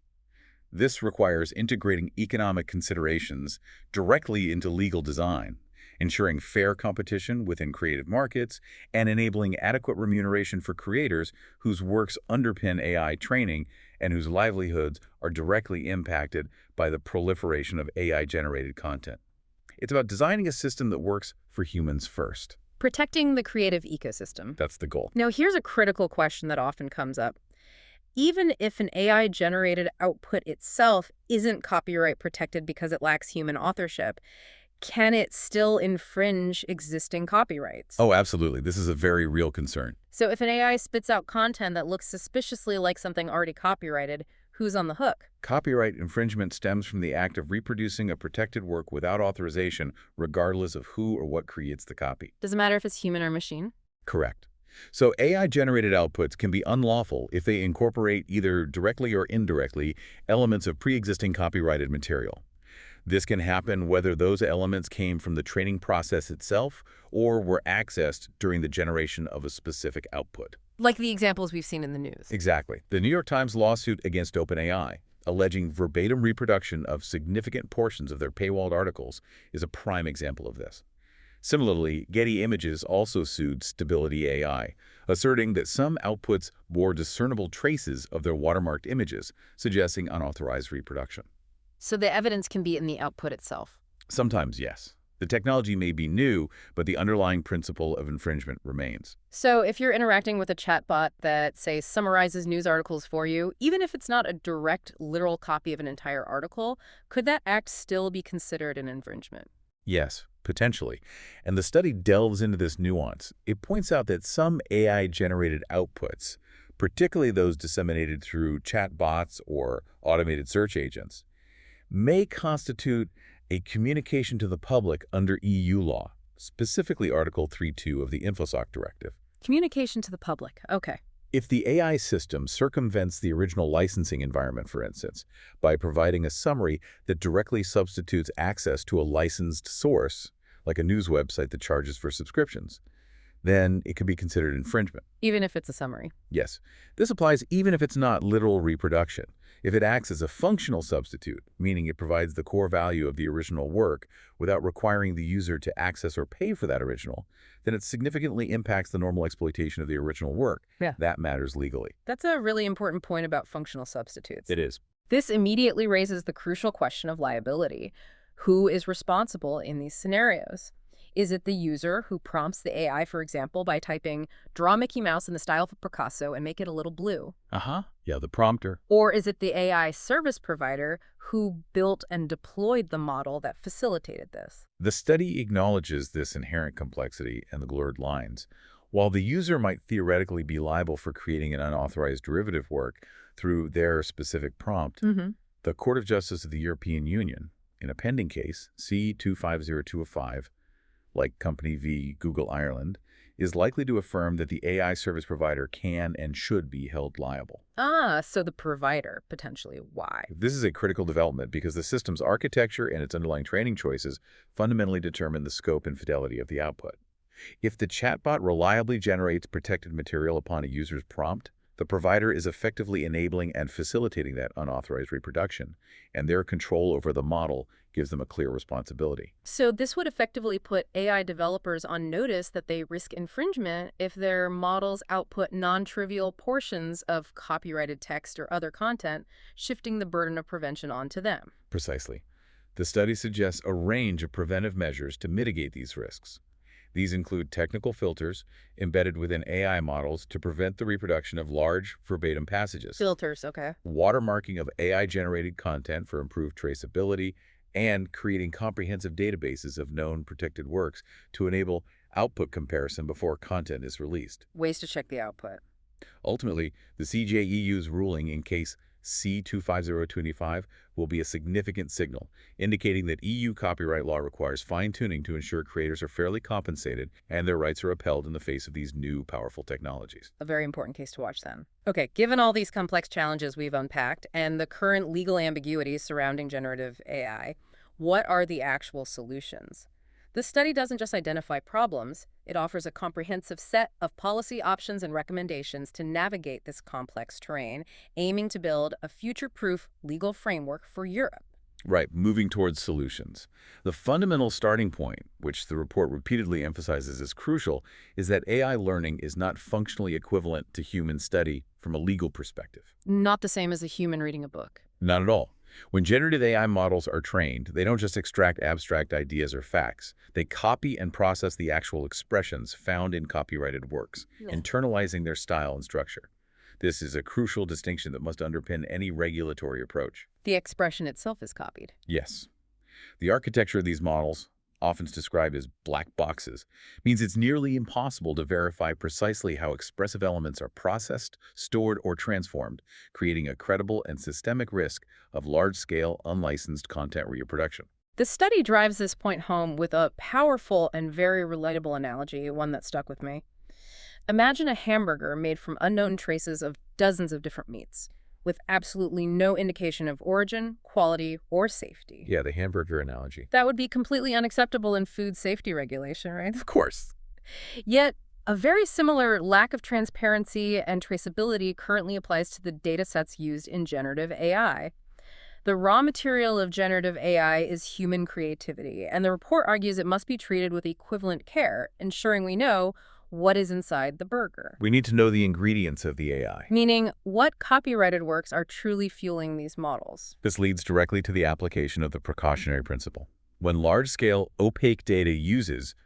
This requires integrating economic considerations directly into legal design, ensuring fair competition within creative markets, and enabling adequate remuneration for creators whose works underpin AI training and whose livelihoods are directly impacted by the proliferation of AI-generated content. It's about designing a system that works for humans first. Protecting the creative ecosystem. That's the goal. Now, here's a critical question that often comes up. Even if an AI-generated output itself isn't copyright protected because it lacks human authorship, can it still infringe existing copyrights? Oh, absolutely. This is a very real concern. So if an AI spits out content that looks suspiciously like something already copyrighted, who's on the hook? Copyright infringement stems from the act of reproducing a protected work without authorization, regardless of who or what creates the copy. Does it matter if it's human or machine? Correct. So AI-generated outputs can be unlawful if they incorporate either directly or indirectly elements of pre-existing copyrighted material. This can happen whether those elements came from the training process itself or were accessed during the generation of a specific output. Like the examples we've seen in the news. Exactly. The New York Times lawsuit against OpenAI, alleging verbatim reproduction of significant portions of their paywalled articles, is a prime example of this. Similarly, Getty Images also sued Stability AI, asserting that some outputs bore discernible traces of their watermarked images, suggesting unauthorized reproduction. So the evidence can be in the output itself. Sometimes, yes. The technology may be new, but the underlying principle of infringement remains. So if you're interacting with a chatbot that, say, summarizes news articles for you, even if it's not a direct, literal copy of an entire article, could that act still be considered an infringement? Yes, potentially. And the study delves into this nuance. It points out that some AI-generated outputs, particularly those disseminated through chatbots or automated search agents, may constitute a communication to the public under EU law, specifically Article 3.2 of the InfoSoc Directive. Communication to the public. Okay. If the AI system circumvents the original licensing environment, for instance, by providing a summary that directly substitutes access to a licensed source, like a news website that charges for subscriptions, then it could be considered infringement. Even if it's a summary. Yes, this applies even if it's not literal reproduction. If it acts as a functional substitute, meaning it provides the core value of the original work without requiring the user to access or pay for that original, then it significantly impacts the normal exploitation of the original work. Yeah. That matters legally. That's a really important point about functional substitutes. It is. This immediately raises the crucial question of liability. Who is responsible in these scenarios? Is it the user who prompts the AI, for example, by typing, "Draw Mickey Mouse in the style of Picasso and make it a little blue"? Yeah, the prompter. Or is it the AI service provider who built and deployed the model that facilitated this? The study acknowledges this inherent complexity and the blurred lines. While the user might theoretically be liable for creating an unauthorized derivative work through their specific prompt, the Court of Justice of the European Union, in a pending case, C-250205, like Company v. Google Ireland, is likely to affirm that the AI service provider can and should be held liable. So the provider, potentially. Why? This is a critical development because the system's architecture and its underlying training choices fundamentally determine the scope and fidelity of the output. If the chatbot reliably generates protected material upon a user's prompt, the provider is effectively enabling and facilitating that unauthorized reproduction, and their control over the model gives them a clear responsibility. So this would effectively put AI developers on notice that they risk infringement if their models output non-trivial portions of copyrighted text or other content, shifting the burden of prevention onto them. Precisely. The study suggests a range of preventive measures to mitigate these risks. These include technical filters embedded within AI models to prevent the reproduction of large verbatim passages, Filters, okay. watermarking of AI-generated content for improved traceability, and creating comprehensive databases of known protected works to enable output comparison before content is released. Ways to check the output. Ultimately, the CJEU's ruling in case C-250225 will be a significant signal, indicating that EU copyright law requires fine-tuning to ensure creators are fairly compensated and their rights are upheld in the face of these new, powerful technologies. A very important case to watch then. Okay, given all these complex challenges we've unpacked and the current legal ambiguities surrounding generative AI, what are the actual solutions? This study doesn't just identify problems, it offers a comprehensive set of policy options and recommendations to navigate this complex terrain, aiming to build a future-proof legal framework for Europe. Right, moving towards solutions. The fundamental starting point, which the report repeatedly emphasizes is crucial, is that AI learning is not functionally equivalent to human study from a legal perspective. Not the same as a human reading a book. Not at all. When generative AI models are trained, they don't just extract abstract ideas or facts. They copy and process the actual expressions found in copyrighted works, internalizing their style and structure. This is a crucial distinction that must underpin any regulatory approach. The expression itself is copied. Yes. The architecture of these models, often described as black boxes, means it's nearly impossible to verify precisely how expressive elements are processed, stored, or transformed, creating a credible and systemic risk of large-scale, unlicensed content reproduction. The study drives this point home with a powerful and very relatable analogy, one that stuck with me. Imagine a hamburger made from unknown traces of dozens of different meats, with absolutely no indication of origin, quality, or safety. Yeah, the hamburger analogy. That would be completely unacceptable in food safety regulation, right? Of course. Yet, a very similar lack of transparency and traceability currently applies to the datasets used in generative AI. The raw material of generative AI is human creativity, and the report argues it must be treated with equivalent care, ensuring we know what is inside the burger. We need to know the ingredients of the AI. Meaning, what copyrighted works are truly fueling these models. This leads directly to the application of the precautionary principle. When large-scale, opaque data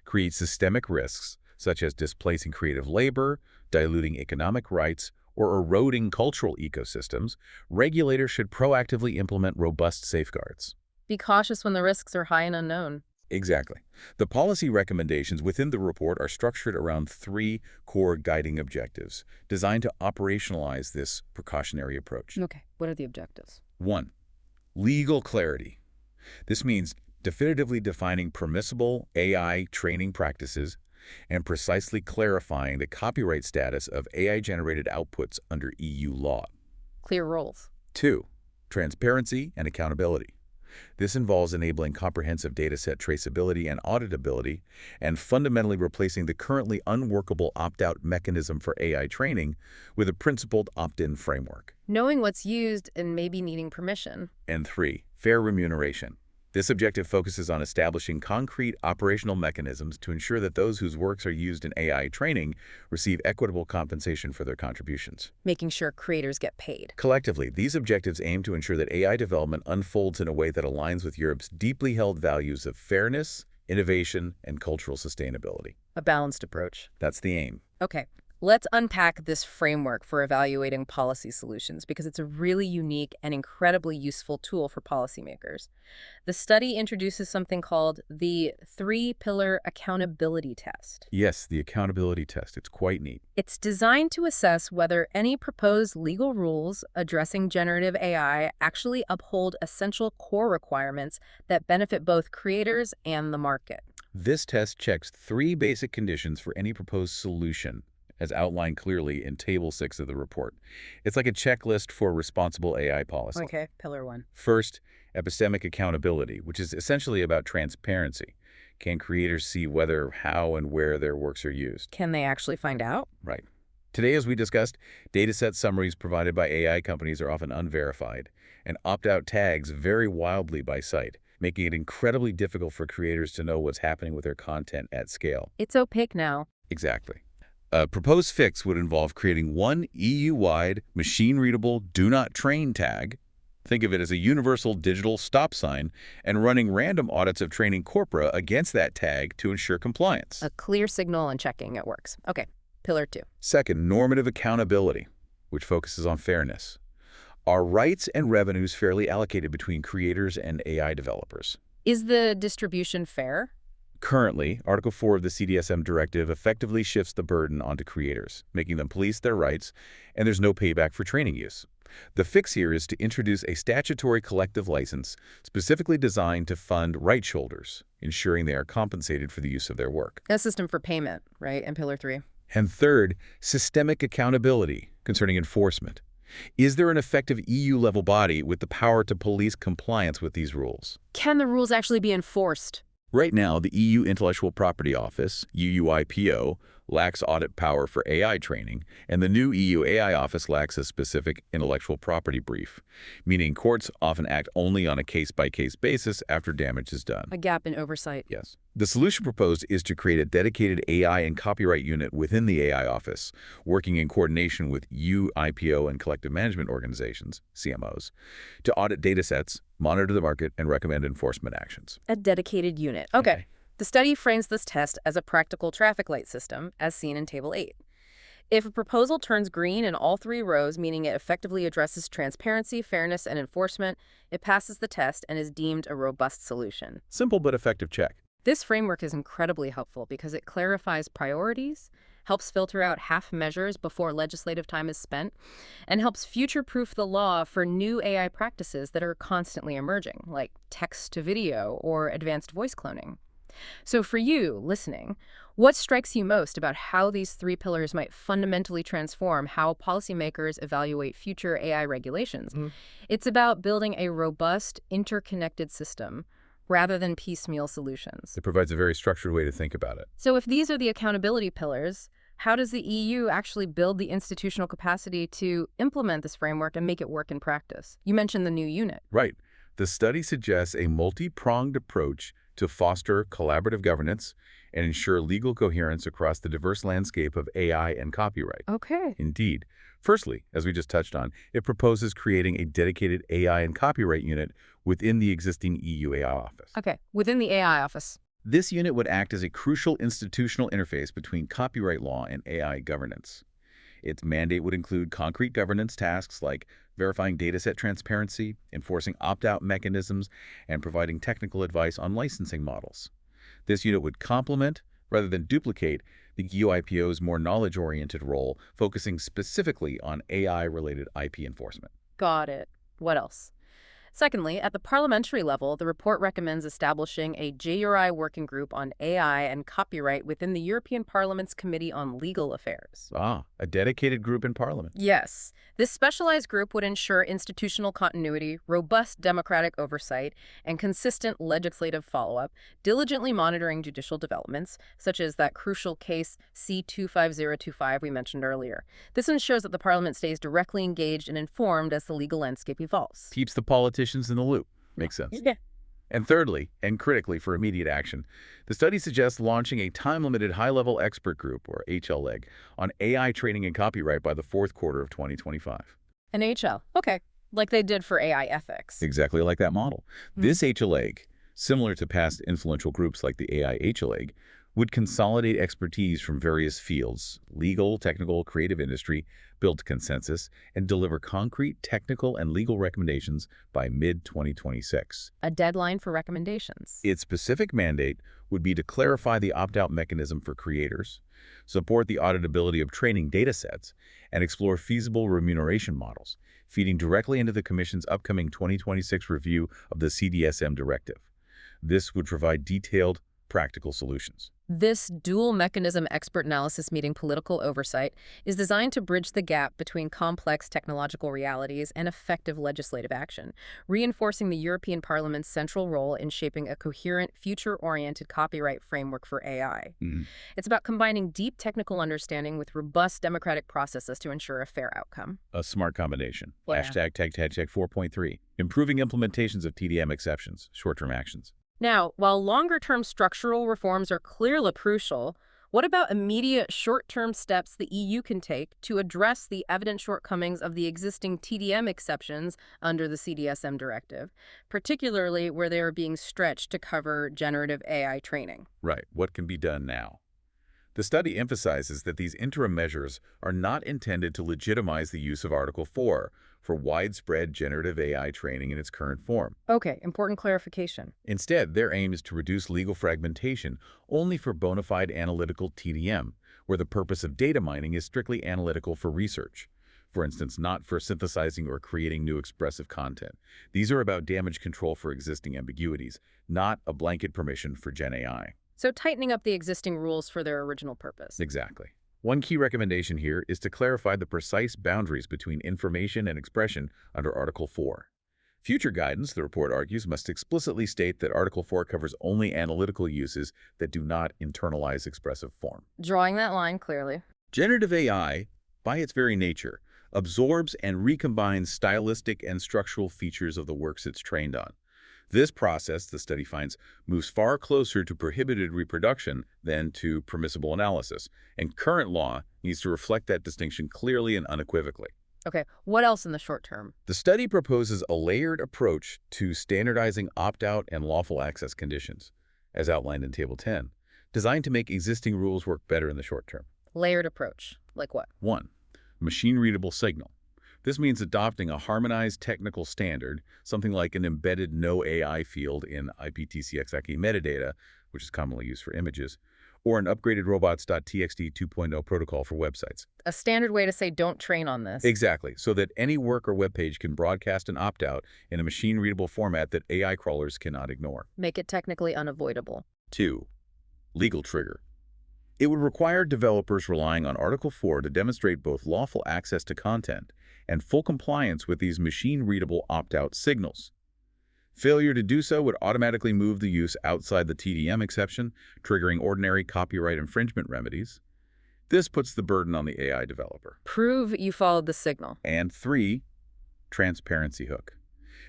creates systemic risks, such as displacing creative labor, diluting economic rights, or eroding cultural ecosystems, regulators should proactively implement robust safeguards. Be cautious when the risks are high and unknown. Exactly. The policy recommendations within the report are structured around 3 core guiding objectives designed to operationalize this precautionary approach. Okay, what are the objectives? 1. Legal clarity. This means definitively defining permissible AI training practices and precisely clarifying the copyright status of AI-generated outputs under EU law. Clear rules. 2. Transparency and accountability. This involves enabling comprehensive dataset traceability and auditability, and fundamentally replacing the currently unworkable opt-out mechanism for AI training with a principled opt-in framework. Knowing what's used and maybe needing permission. And 3. Fair remuneration. This objective focuses on establishing concrete operational mechanisms to ensure that those whose works are used in AI training receive equitable compensation for their contributions. Making sure creators get paid. Collectively, these objectives aim to ensure that AI development unfolds in a way that aligns with Europe's deeply held values of fairness, innovation, and cultural sustainability. A balanced approach. That's the aim. Okay, let's unpack this framework for evaluating policy solutions because it's a really unique and incredibly useful tool for policymakers. The study introduces something called the three-pillar accountability test. Yes, the accountability test. It's quite neat. It's designed to assess whether any proposed legal rules addressing generative AI actually uphold essential core requirements that benefit both creators and the market. This test checks 3 basic conditions for any proposed solution, as outlined clearly in Table 6 of the report. It's like a checklist for responsible AI policy. Okay, pillar 1. First, epistemic accountability, which is essentially about transparency. Can creators see whether, how, and where their works are used? Can they actually find out? Right. Today, as we discussed, dataset summaries provided by AI companies are often unverified, and opt-out tags vary wildly by site, making it incredibly difficult for creators to know what's happening with their content at scale. It's opaque now. Exactly. A proposed fix would involve creating one EU-wide, machine-readable "Do Not Train" tag. Think of it as a universal digital stop sign, and running random audits of training corpora against that tag to ensure compliance. A clear signal and checking it works. Okay, pillar 2. Second, normative accountability, which focuses on fairness. Are rights and revenues fairly allocated between creators and AI developers? Is the distribution fair? Currently, Article 4 of the CDSM directive effectively shifts the burden onto creators, making them police their rights, and there's no payback for training use. The fix here is to introduce a statutory collective license specifically designed to fund rights holders, ensuring they are compensated for the use of their work. A system for payment, right, in pillar 3. And third, systemic accountability concerning enforcement. Is there an effective EU-level body with the power to police compliance with these rules? Can the rules actually be enforced? Right now, the EU Intellectual Property Office, UUIPO, lacks audit power for AI training, and the new EU AI Office lacks a specific intellectual property brief, meaning courts often act only on a case-by-case basis after damage is done. A gap in oversight. Yes. The solution proposed is to create a dedicated AI and copyright unit within the AI Office, working in coordination with UIPO and collective management organizations, CMOs, to audit datasets, monitor the market, and recommend enforcement actions. A dedicated unit. Okay. The study frames this test as a practical traffic light system, as seen in Table 8. If a proposal turns green in all 3 rows, meaning it effectively addresses transparency, fairness, and enforcement, it passes the test and is deemed a robust solution. Simple but effective check. This framework is incredibly helpful because it clarifies priorities, helps filter out half measures before legislative time is spent, and helps future-proof the law for new AI practices that are constantly emerging, like text-to-video or advanced voice cloning. So for you, listening, what strikes you most about how these 3 pillars might fundamentally transform how policymakers evaluate future AI regulations? It's about building a robust, interconnected system rather than piecemeal solutions. It provides a very structured way to think about it. So if these are the accountability pillars, how does the EU actually build the institutional capacity to implement this framework and make it work in practice? You mentioned the new unit. Right. The study suggests a multi-pronged approach to foster collaborative governance and ensure legal coherence across the diverse landscape of AI and copyright. Okay. Indeed. Firstly, as we just touched on, it proposes creating a dedicated AI and copyright unit within the existing EU AI office. Okay, within the AI office. This unit would act as a crucial institutional interface between copyright law and AI governance. Its mandate would include concrete governance tasks like verifying dataset transparency, enforcing opt-out mechanisms, and providing technical advice on licensing models. This unit would complement, rather than duplicate, the UIPO's more knowledge-oriented role, focusing specifically on AI-related IP enforcement. Got it. What else? Secondly, at the parliamentary level, the report recommends establishing a JURI working group on AI and copyright within the European Parliament's Committee on Legal Affairs. Ah, a dedicated group in Parliament. Yes, this specialized group would ensure institutional continuity, robust democratic oversight, and consistent legislative follow-up, diligently monitoring judicial developments, such as that crucial case C-25025 we mentioned earlier. This ensures that the Parliament stays directly engaged and informed as the legal landscape evolves. Keeps the politicians in the loop. Makes sense. Yeah. And thirdly, and critically for immediate action, the study suggests launching a time-limited high-level expert group, or HLEG, on AI training and copyright by the fourth quarter of 2025. An HL. Okay. Like they did for AI ethics. Exactly like that model. Hmm. This HLEG, similar to past influential groups like the AI HLEG, would consolidate expertise from various fields, legal, technical, creative industry, build consensus, and deliver concrete technical and legal recommendations by mid-2026. A deadline for recommendations. Its specific mandate would be to clarify the opt-out mechanism for creators, support the auditability of training data sets, and explore feasible remuneration models, feeding directly into the Commission's upcoming 2026 review of the CDSM directive. This would provide detailed, practical solutions. This dual mechanism expert analysis meeting political oversight is designed to bridge the gap between complex technological realities and effective legislative action, reinforcing the European Parliament's central role in shaping a coherent, future-oriented copyright framework for AI. It's about combining deep technical understanding with robust democratic processes to ensure a fair outcome. A smart combination. Yeah. Hashtag tag 4.3. Improving implementations of TDM exceptions, short-term actions. Now, while longer-term structural reforms are clearly crucial, what about immediate short-term steps the EU can take to address the evident shortcomings of the existing TDM exceptions under the CDSM directive, particularly where they are being stretched to cover generative AI training? Right. What can be done now? The study emphasizes that these interim measures are not intended to legitimize the use of Article 4 for widespread generative AI training in its current form. Okay, important clarification. Instead, their aim is to reduce legal fragmentation only for bona fide analytical TDM, where the purpose of data mining is strictly analytical for research. For instance, not for synthesizing or creating new expressive content. These are about damage control for existing ambiguities, not a blanket permission for Gen AI. So tightening up the existing rules for their original purpose. Exactly. One key recommendation here is to clarify the precise boundaries between information and expression under Article 4. Future guidance, the report argues, must explicitly state that Article 4 covers only analytical uses that do not internalize expressive form. Drawing that line clearly. Generative AI, by its very nature, absorbs and recombines stylistic and structural features of the works it's trained on. This process, the study finds, moves far closer to prohibited reproduction than to permissible analysis, and current law needs to reflect that distinction clearly and unequivocally. Okay, what else in the short term? The study proposes a layered approach to standardizing opt-out and lawful access conditions, as outlined in Table 10, designed to make existing rules work better in the short term. Layered approach. Like what? 1. Machine-readable signal. This means adopting a harmonized technical standard, something like an embedded no AI field in IPTCXIE metadata, which is commonly used for images, or an upgraded robots.txt 2.0 protocol for websites. A standard way to say don't train on this. Exactly, so that any work or web page can broadcast an opt-out in a machine-readable format that AI crawlers cannot ignore. Make it technically unavoidable. 2. Legal trigger. It would require developers relying on Article 4 to demonstrate both lawful access to content and full compliance with these machine-readable opt-out signals. Failure to do so would automatically move the use outside the TDM exception, triggering ordinary copyright infringement remedies. This puts the burden on the AI developer. Prove you followed the signal. And 3, transparency hook.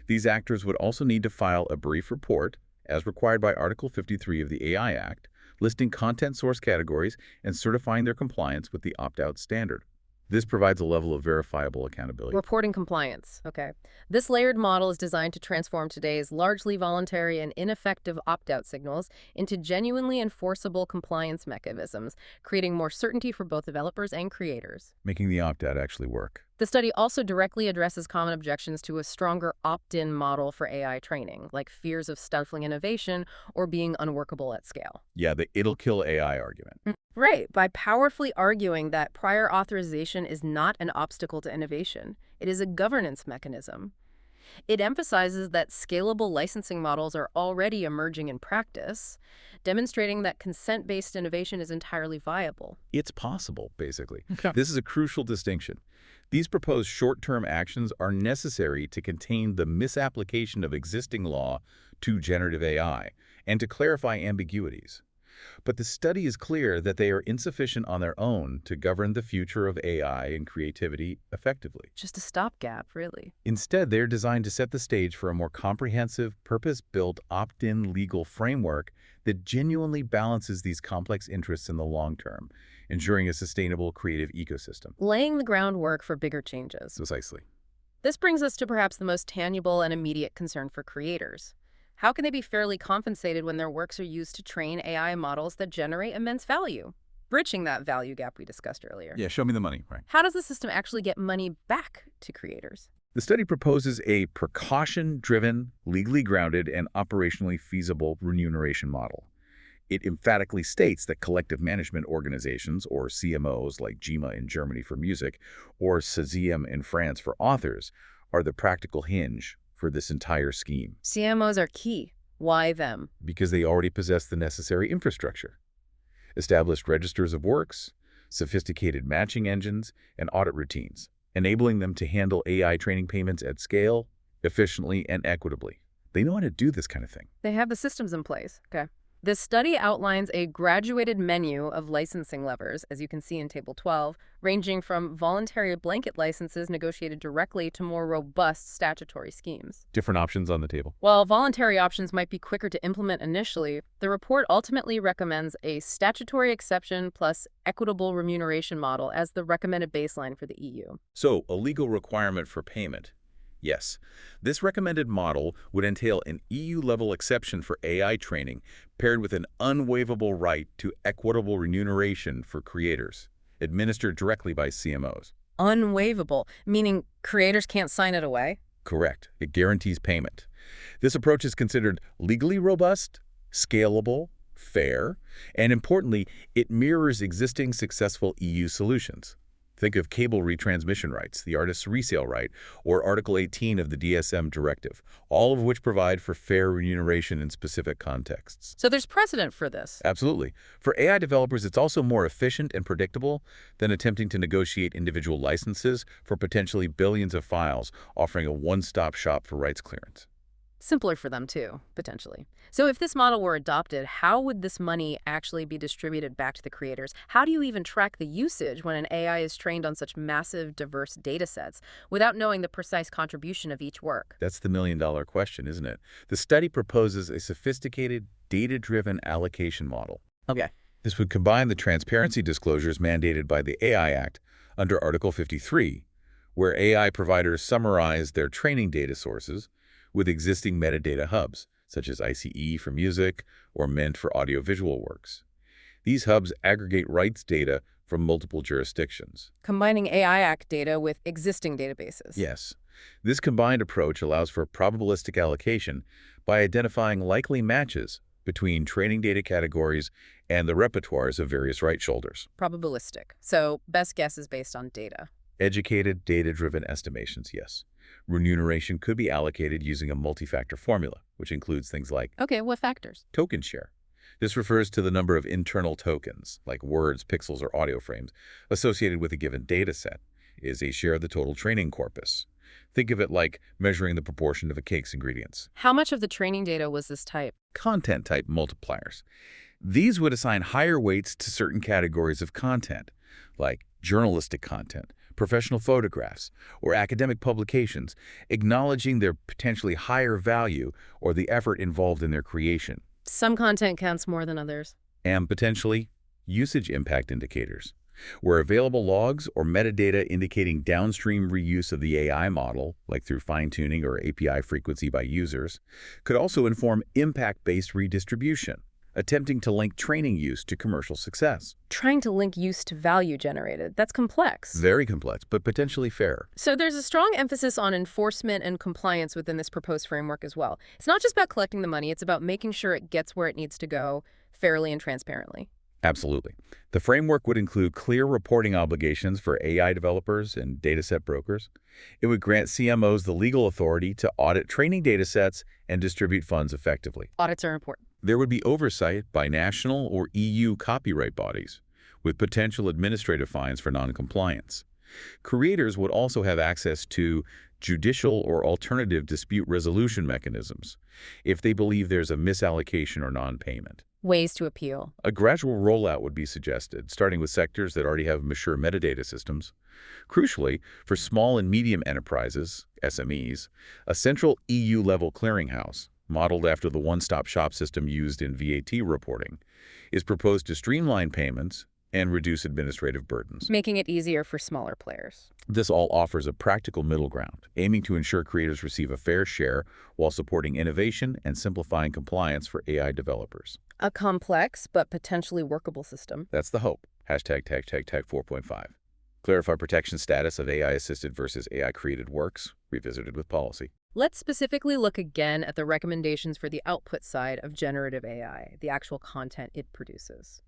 These actors would also need to file a brief report, as required by Article 53 of the AI Act, listing content source categories and certifying their compliance with the opt-out standard. This provides a level of verifiable accountability. Reporting compliance. Okay. This layered model is designed to transform today's largely voluntary and ineffective opt-out signals into genuinely enforceable compliance mechanisms, creating more certainty for both developers and creators. Making the opt-out actually work. The study also directly addresses common objections to a stronger opt-in model for AI training, like fears of stifling innovation or being unworkable at scale. Yeah, the it'll kill AI argument. Right, by powerfully arguing that prior authorization is not an obstacle to innovation. It is a governance mechanism. It emphasizes that scalable licensing models are already emerging in practice, demonstrating that consent-based innovation is entirely viable. It's possible, basically. Okay. This is a crucial distinction. These proposed short-term actions are necessary to contain the misapplication of existing law to generative AI and to clarify ambiguities. But the study is clear that they are insufficient on their own to govern the future of AI and creativity effectively. Just a stopgap, really. Instead, they're designed to set the stage for a more comprehensive, purpose-built, opt-in legal framework that genuinely balances these complex interests in the long term, ensuring a sustainable creative ecosystem. Laying the groundwork for bigger changes. Precisely. This brings us to perhaps the most tangible and immediate concern for creators. How can they be fairly compensated when their works are used to train AI models that generate immense value? Bridging that value gap we discussed earlier. Yeah, show me the money, right? How does the system actually get money back to creators? The study proposes a precaution-driven, legally grounded, and operationally feasible remuneration model. It emphatically states that collective management organizations, or CMOs like GIMA in Germany for music, or SACEM in France for authors, are the practical hinge for this entire scheme. CMOs are key. Why them? Because they already possess the necessary infrastructure. Established registers of works, sophisticated matching engines, and audit routines, enabling them to handle AI training payments at scale, efficiently, and equitably. They know how to do this kind of thing. They have the systems in place. Okay. This study outlines a graduated menu of licensing levers, as you can see in Table 12, ranging from voluntary blanket licenses negotiated directly to more robust statutory schemes. Different options on the table. While voluntary options might be quicker to implement initially, the report ultimately recommends a statutory exception plus equitable remuneration model as the recommended baseline for the EU. So, a legal requirement for payment. Yes, this recommended model would entail an EU-level exception for AI training paired with an unwaivable right to equitable remuneration for creators, administered directly by CMOs. Unwaivable, meaning creators can't sign it away? Correct. It guarantees payment. This approach is considered legally robust, scalable, fair, and importantly, it mirrors existing successful EU solutions. Think of cable retransmission rights, the artist's resale right, or Article 18 of the DSM directive, all of which provide for fair remuneration in specific contexts. So there's precedent for this. Absolutely. For AI developers, it's also more efficient and predictable than attempting to negotiate individual licenses for potentially billions of files, offering a one-stop shop for rights clearance. Simpler for them too, potentially. So if this model were adopted, how would this money actually be distributed back to the creators? How do you even track the usage when an AI is trained on such massive, diverse data sets without knowing the precise contribution of each work? That's the million-dollar question, isn't it? The study proposes a sophisticated, data-driven allocation model. Okay. This would combine the transparency disclosures mandated by the AI Act under Article 53, where AI providers summarize their training data sources, with existing metadata hubs, such as ICE for music or Mint for audiovisual works. These hubs aggregate rights data from multiple jurisdictions. Combining AI Act data with existing databases. Yes. This combined approach allows for probabilistic allocation by identifying likely matches between training data categories and the repertoires of various rights holders. Probabilistic. So best guess is based on data. Educated, data-driven estimations, yes. Remuneration could be allocated using a multi-factor formula, which includes things like Okay, what factors? token share. This refers to the number of internal tokens, like words, pixels, or audio frames, associated with a given data set, is a share of the total training corpus. Think of it like measuring the proportion of a cake's ingredients. How much of the training data was this type? Content-type multipliers. These would assign higher weights to certain categories of content, like journalistic content, professional photographs, or academic publications, acknowledging their potentially higher value or the effort involved in their creation. Some content counts more than others. And potentially, usage impact indicators, where available logs or metadata indicating downstream reuse of the AI model, like through fine-tuning or API frequency by users, could also inform impact-based redistribution, attempting to link training use to commercial success. Trying to link use to value generated. That's complex. Very complex, but potentially fair. So there's a strong emphasis on enforcement and compliance within this proposed framework as well. It's not just about collecting the money, it's about making sure it gets where it needs to go fairly and transparently. Absolutely. The framework would include clear reporting obligations for AI developers and dataset brokers. It would grant CMOs the legal authority to audit training datasets and distribute funds effectively. Audits are important. There would be oversight by national or EU copyright bodies, with potential administrative fines for noncompliance. Creators would also have access to judicial or alternative dispute resolution mechanisms if they believe there's a misallocation or non-payment. Ways to appeal. A gradual rollout would be suggested, starting with sectors that already have mature metadata systems. Crucially, for small and medium enterprises, SMEs, a central EU-level clearinghouse, modeled after the one-stop-shop system used in VAT reporting, is proposed to streamline payments and reduce administrative burdens. Making it easier for smaller players. This all offers a practical middle ground, aiming to ensure creators receive a fair share while supporting innovation and simplifying compliance for AI developers. A complex but potentially workable system. That's the hope. Hashtag tag tag tag 4.5. Clarify protection status of AI-assisted versus AI-created works, revisited with policy. Let's specifically look again at the recommendations for the output side of generative AI, the actual content it produces.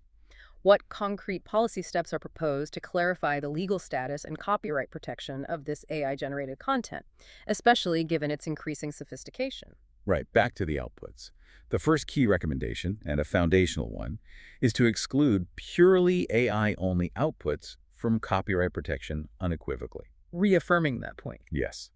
What concrete policy steps are proposed to clarify the legal status and copyright protection of this AI-generated content, especially given its increasing sophistication? Right, back to the outputs. The first key recommendation, and a foundational one, is to exclude purely AI-only outputs from copyright protection unequivocally. Reaffirming that point. Yes.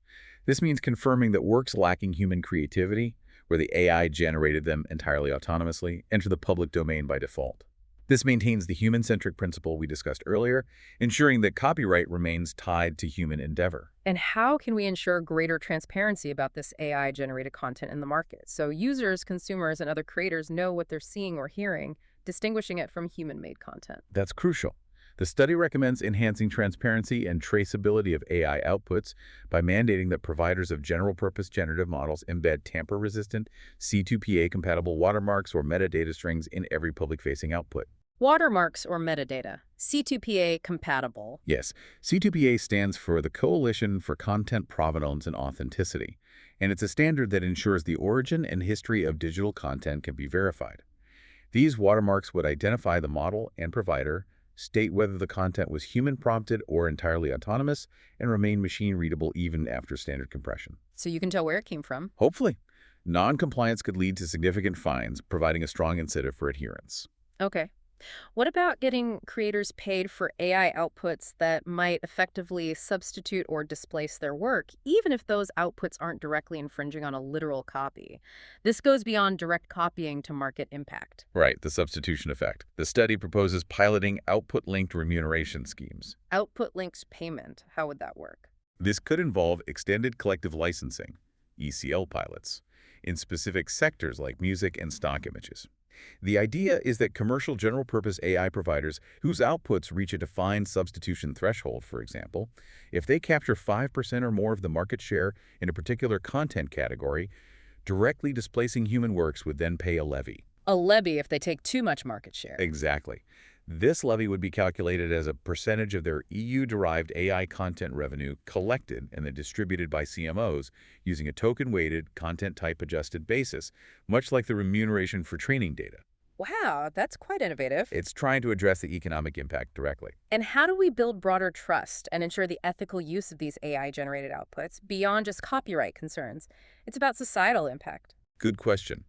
This means confirming that works lacking human creativity, where the AI generated them entirely autonomously, enter the public domain by default. This maintains the human-centric principle we discussed earlier, ensuring that copyright remains tied to human endeavor. And how can we ensure greater transparency about this AI-generated content in the market so users, consumers, and other creators know what they're seeing or hearing, distinguishing it from human-made content? That's crucial. The study recommends enhancing transparency and traceability of AI outputs by mandating that providers of general-purpose generative models embed tamper-resistant, C2PA-compatible watermarks or metadata strings in every public-facing output. Watermarks or metadata, C2PA compatible. Yes, C2PA stands for the Coalition for Content Provenance and Authenticity, and it's a standard that ensures the origin and history of digital content can be verified. These watermarks would identify the model and provider, state whether the content was human-prompted or entirely autonomous, and remain machine-readable even after standard compression. So you can tell where it came from. Hopefully. Non-compliance could lead to significant fines, providing a strong incentive for adherence. Okay. What about getting creators paid for AI outputs that might effectively substitute or displace their work, even if those outputs aren't directly infringing on a literal copy? This goes beyond direct copying to market impact. Right, the substitution effect. The study proposes piloting output-linked remuneration schemes. Output-linked payment, how would that work? This could involve extended collective licensing, ECL pilots, in specific sectors like music and stock images. The idea is that commercial general-purpose AI providers whose outputs reach a defined substitution threshold, for example, if they capture 5% or more of the market share in a particular content category, directly displacing human works would then pay a levy. A levy if they take too much market share. Exactly. This levy would be calculated as a percentage of their EU-derived AI content revenue collected and then distributed by CMOs using a token-weighted, content-type-adjusted basis, much like the remuneration for training data. Wow, that's quite innovative. It's trying to address the economic impact directly. And how do we build broader trust and ensure the ethical use of these AI-generated outputs beyond just copyright concerns? It's about societal impact. Good question.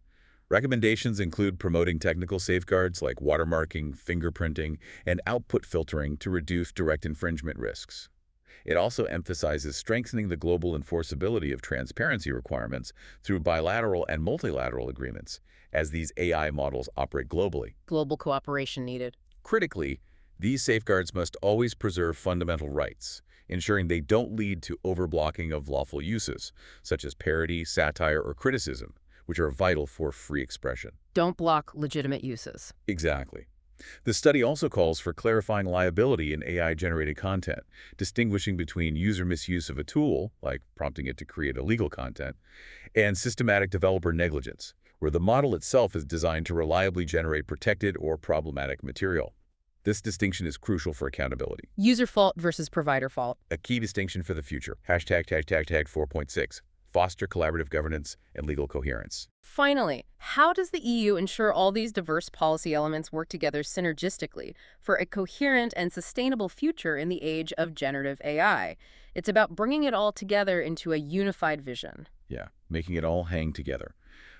Recommendations include promoting technical safeguards like watermarking, fingerprinting, and output filtering to reduce direct infringement risks. It also emphasizes strengthening the global enforceability of transparency requirements through bilateral and multilateral agreements, as these AI models operate globally. Global cooperation needed. Critically, these safeguards must always preserve fundamental rights, ensuring they don't lead to overblocking of lawful uses, such as parody, satire, or criticism, which are vital for free expression. Don't block legitimate uses. Exactly. The study also calls for clarifying liability in AI-generated content, distinguishing between user misuse of a tool, like prompting it to create illegal content, and systematic developer negligence, where the model itself is designed to reliably generate protected or problematic material. This distinction is crucial for accountability. User fault versus provider fault. A key distinction for the future. Hashtag tag tag tag 4.6. foster collaborative governance, and legal coherence. Finally, how does the EU ensure all these diverse policy elements work together synergistically for a coherent and sustainable future in the age of generative AI? It's about bringing it all together into a unified vision. Yeah, making it all hang together.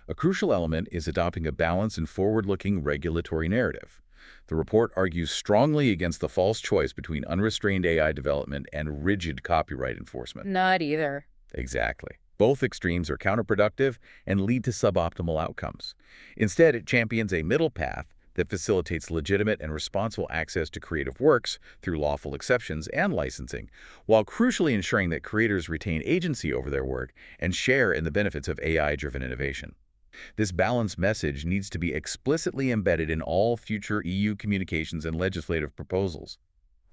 A crucial element is adopting a balanced and forward-looking regulatory narrative. The report argues strongly against the false choice between unrestrained AI development and rigid copyright enforcement. Not either. Exactly. Both extremes are counterproductive and lead to suboptimal outcomes. Instead, it champions a middle path that facilitates legitimate and responsible access to creative works through lawful exceptions and licensing, while crucially ensuring that creators retain agency over their work and share in the benefits of AI-driven innovation. This balanced message needs to be explicitly embedded in all future EU communications and legislative proposals.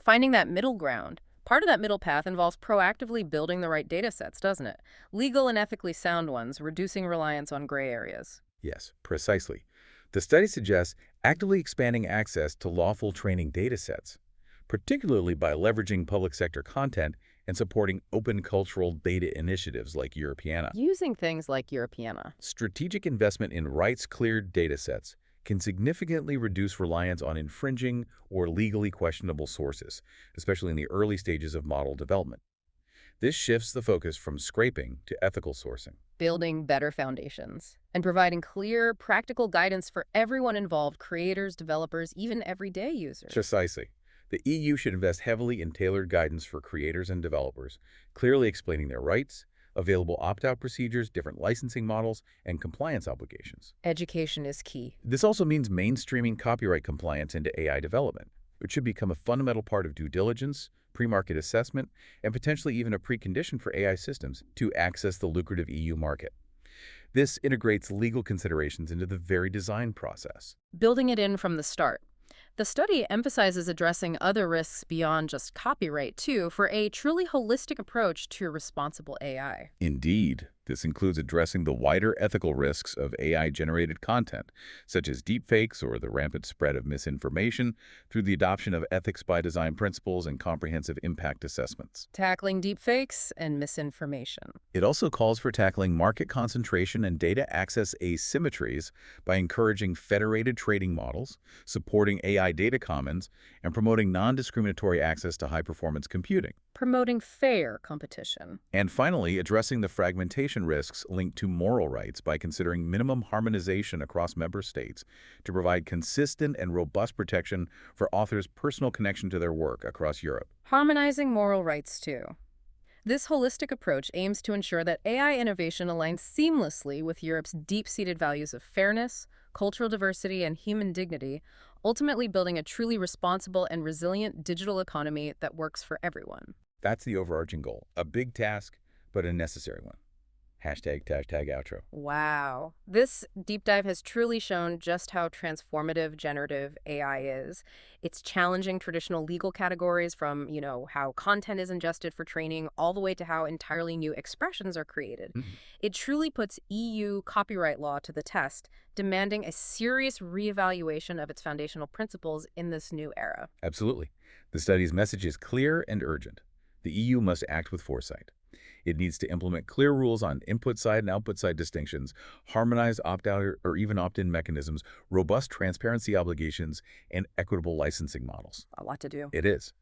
Finding that middle ground. Part of that middle path involves proactively building the right data sets, doesn't it? Legal and ethically sound ones, reducing reliance on gray areas. Yes, precisely. The study suggests actively expanding access to lawful training data sets, particularly by leveraging public sector content and supporting open cultural data initiatives like Europeana. Using things like Europeana. Strategic investment in rights-cleared data sets can significantly reduce reliance on infringing or legally questionable sources, especially in the early stages of model development. This shifts the focus from scraping to ethical sourcing. Building better foundations, and providing clear, practical guidance for everyone involved, creators, developers, even everyday users. Precisely. The EU should invest heavily in tailored guidance for creators and developers, clearly explaining their rights, available opt-out procedures, different licensing models, and compliance obligations. Education is key. This also means mainstreaming copyright compliance into AI development, which should become a fundamental part of due diligence, pre-market assessment, and potentially even a precondition for AI systems to access the lucrative EU market. This integrates legal considerations into the very design process. Building it in from the start. The study emphasizes addressing other risks beyond just copyright, too, for a truly holistic approach to responsible AI. Indeed, this includes addressing the wider ethical risks of AI-generated content, such as deepfakes or the rampant spread of misinformation, through the adoption of ethics by design principles and comprehensive impact assessments. Tackling deepfakes and misinformation. It also calls for tackling market concentration and data access asymmetries by encouraging federated trading models, supporting AI data commons, and promoting non-discriminatory access to high-performance computing. Promoting fair competition. And finally, addressing the fragmentation risks linked to moral rights by considering minimum harmonization across member states to provide consistent and robust protection for authors' personal connection to their work across Europe. Harmonizing moral rights, too. This holistic approach aims to ensure that AI innovation aligns seamlessly with Europe's deep-seated values of fairness, cultural diversity, and human dignity, ultimately building a truly responsible and resilient digital economy that works for everyone. That's the overarching goal. A big task, but a necessary one. #outro. Wow. This deep dive has truly shown just how transformative generative AI is. It's challenging traditional legal categories from, how content is ingested for training all the way to how entirely new expressions are created. It truly puts EU copyright law to the test, demanding a serious reevaluation of its foundational principles in this new era. Absolutely. The study's message is clear and urgent. The EU must act with foresight. It needs to implement clear rules on input side and output side distinctions, harmonized opt-out or even opt-in mechanisms, robust transparency obligations, and equitable licensing models. A lot to do. It is.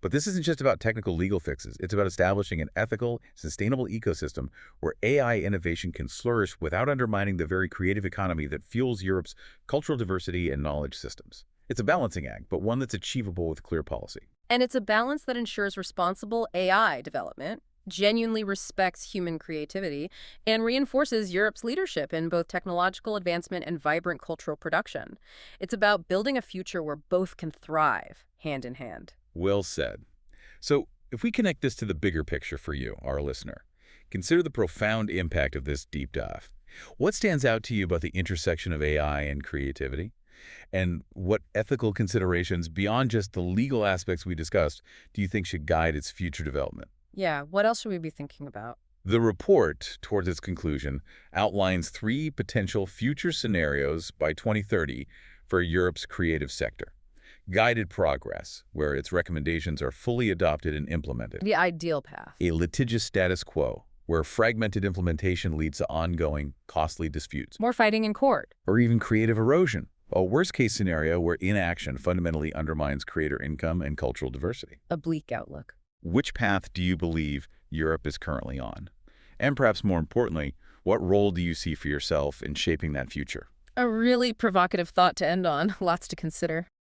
But this isn't just about technical legal fixes. It's about establishing an ethical, sustainable ecosystem where AI innovation can flourish without undermining the very creative economy that fuels Europe's cultural diversity and knowledge systems. It's a balancing act, but one that's achievable with clear policy. And it's a balance that ensures responsible AI development, genuinely respects human creativity, and reinforces Europe's leadership in both technological advancement and vibrant cultural production. It's about building a future where both can thrive, hand in hand. Well said. So, if we connect this to the bigger picture for you, our listener, consider the profound impact of this deep dive. What stands out to you about the intersection of AI and creativity? And what ethical considerations, beyond just the legal aspects we discussed, do you think should guide its future development? Yeah, what else should we be thinking about? The report, towards its conclusion, outlines 3 potential future scenarios by 2030 for Europe's creative sector. Guided progress, where its recommendations are fully adopted and implemented. The ideal path. A litigious status quo, where fragmented implementation leads to ongoing, costly disputes, More fighting in court. or even creative erosion, a worst-case scenario where inaction fundamentally undermines creator income and cultural diversity. A bleak outlook. Which path do you believe Europe is currently on? And perhaps more importantly, what role do you see for yourself in shaping that future? A really provocative thought to end on. Lots to consider.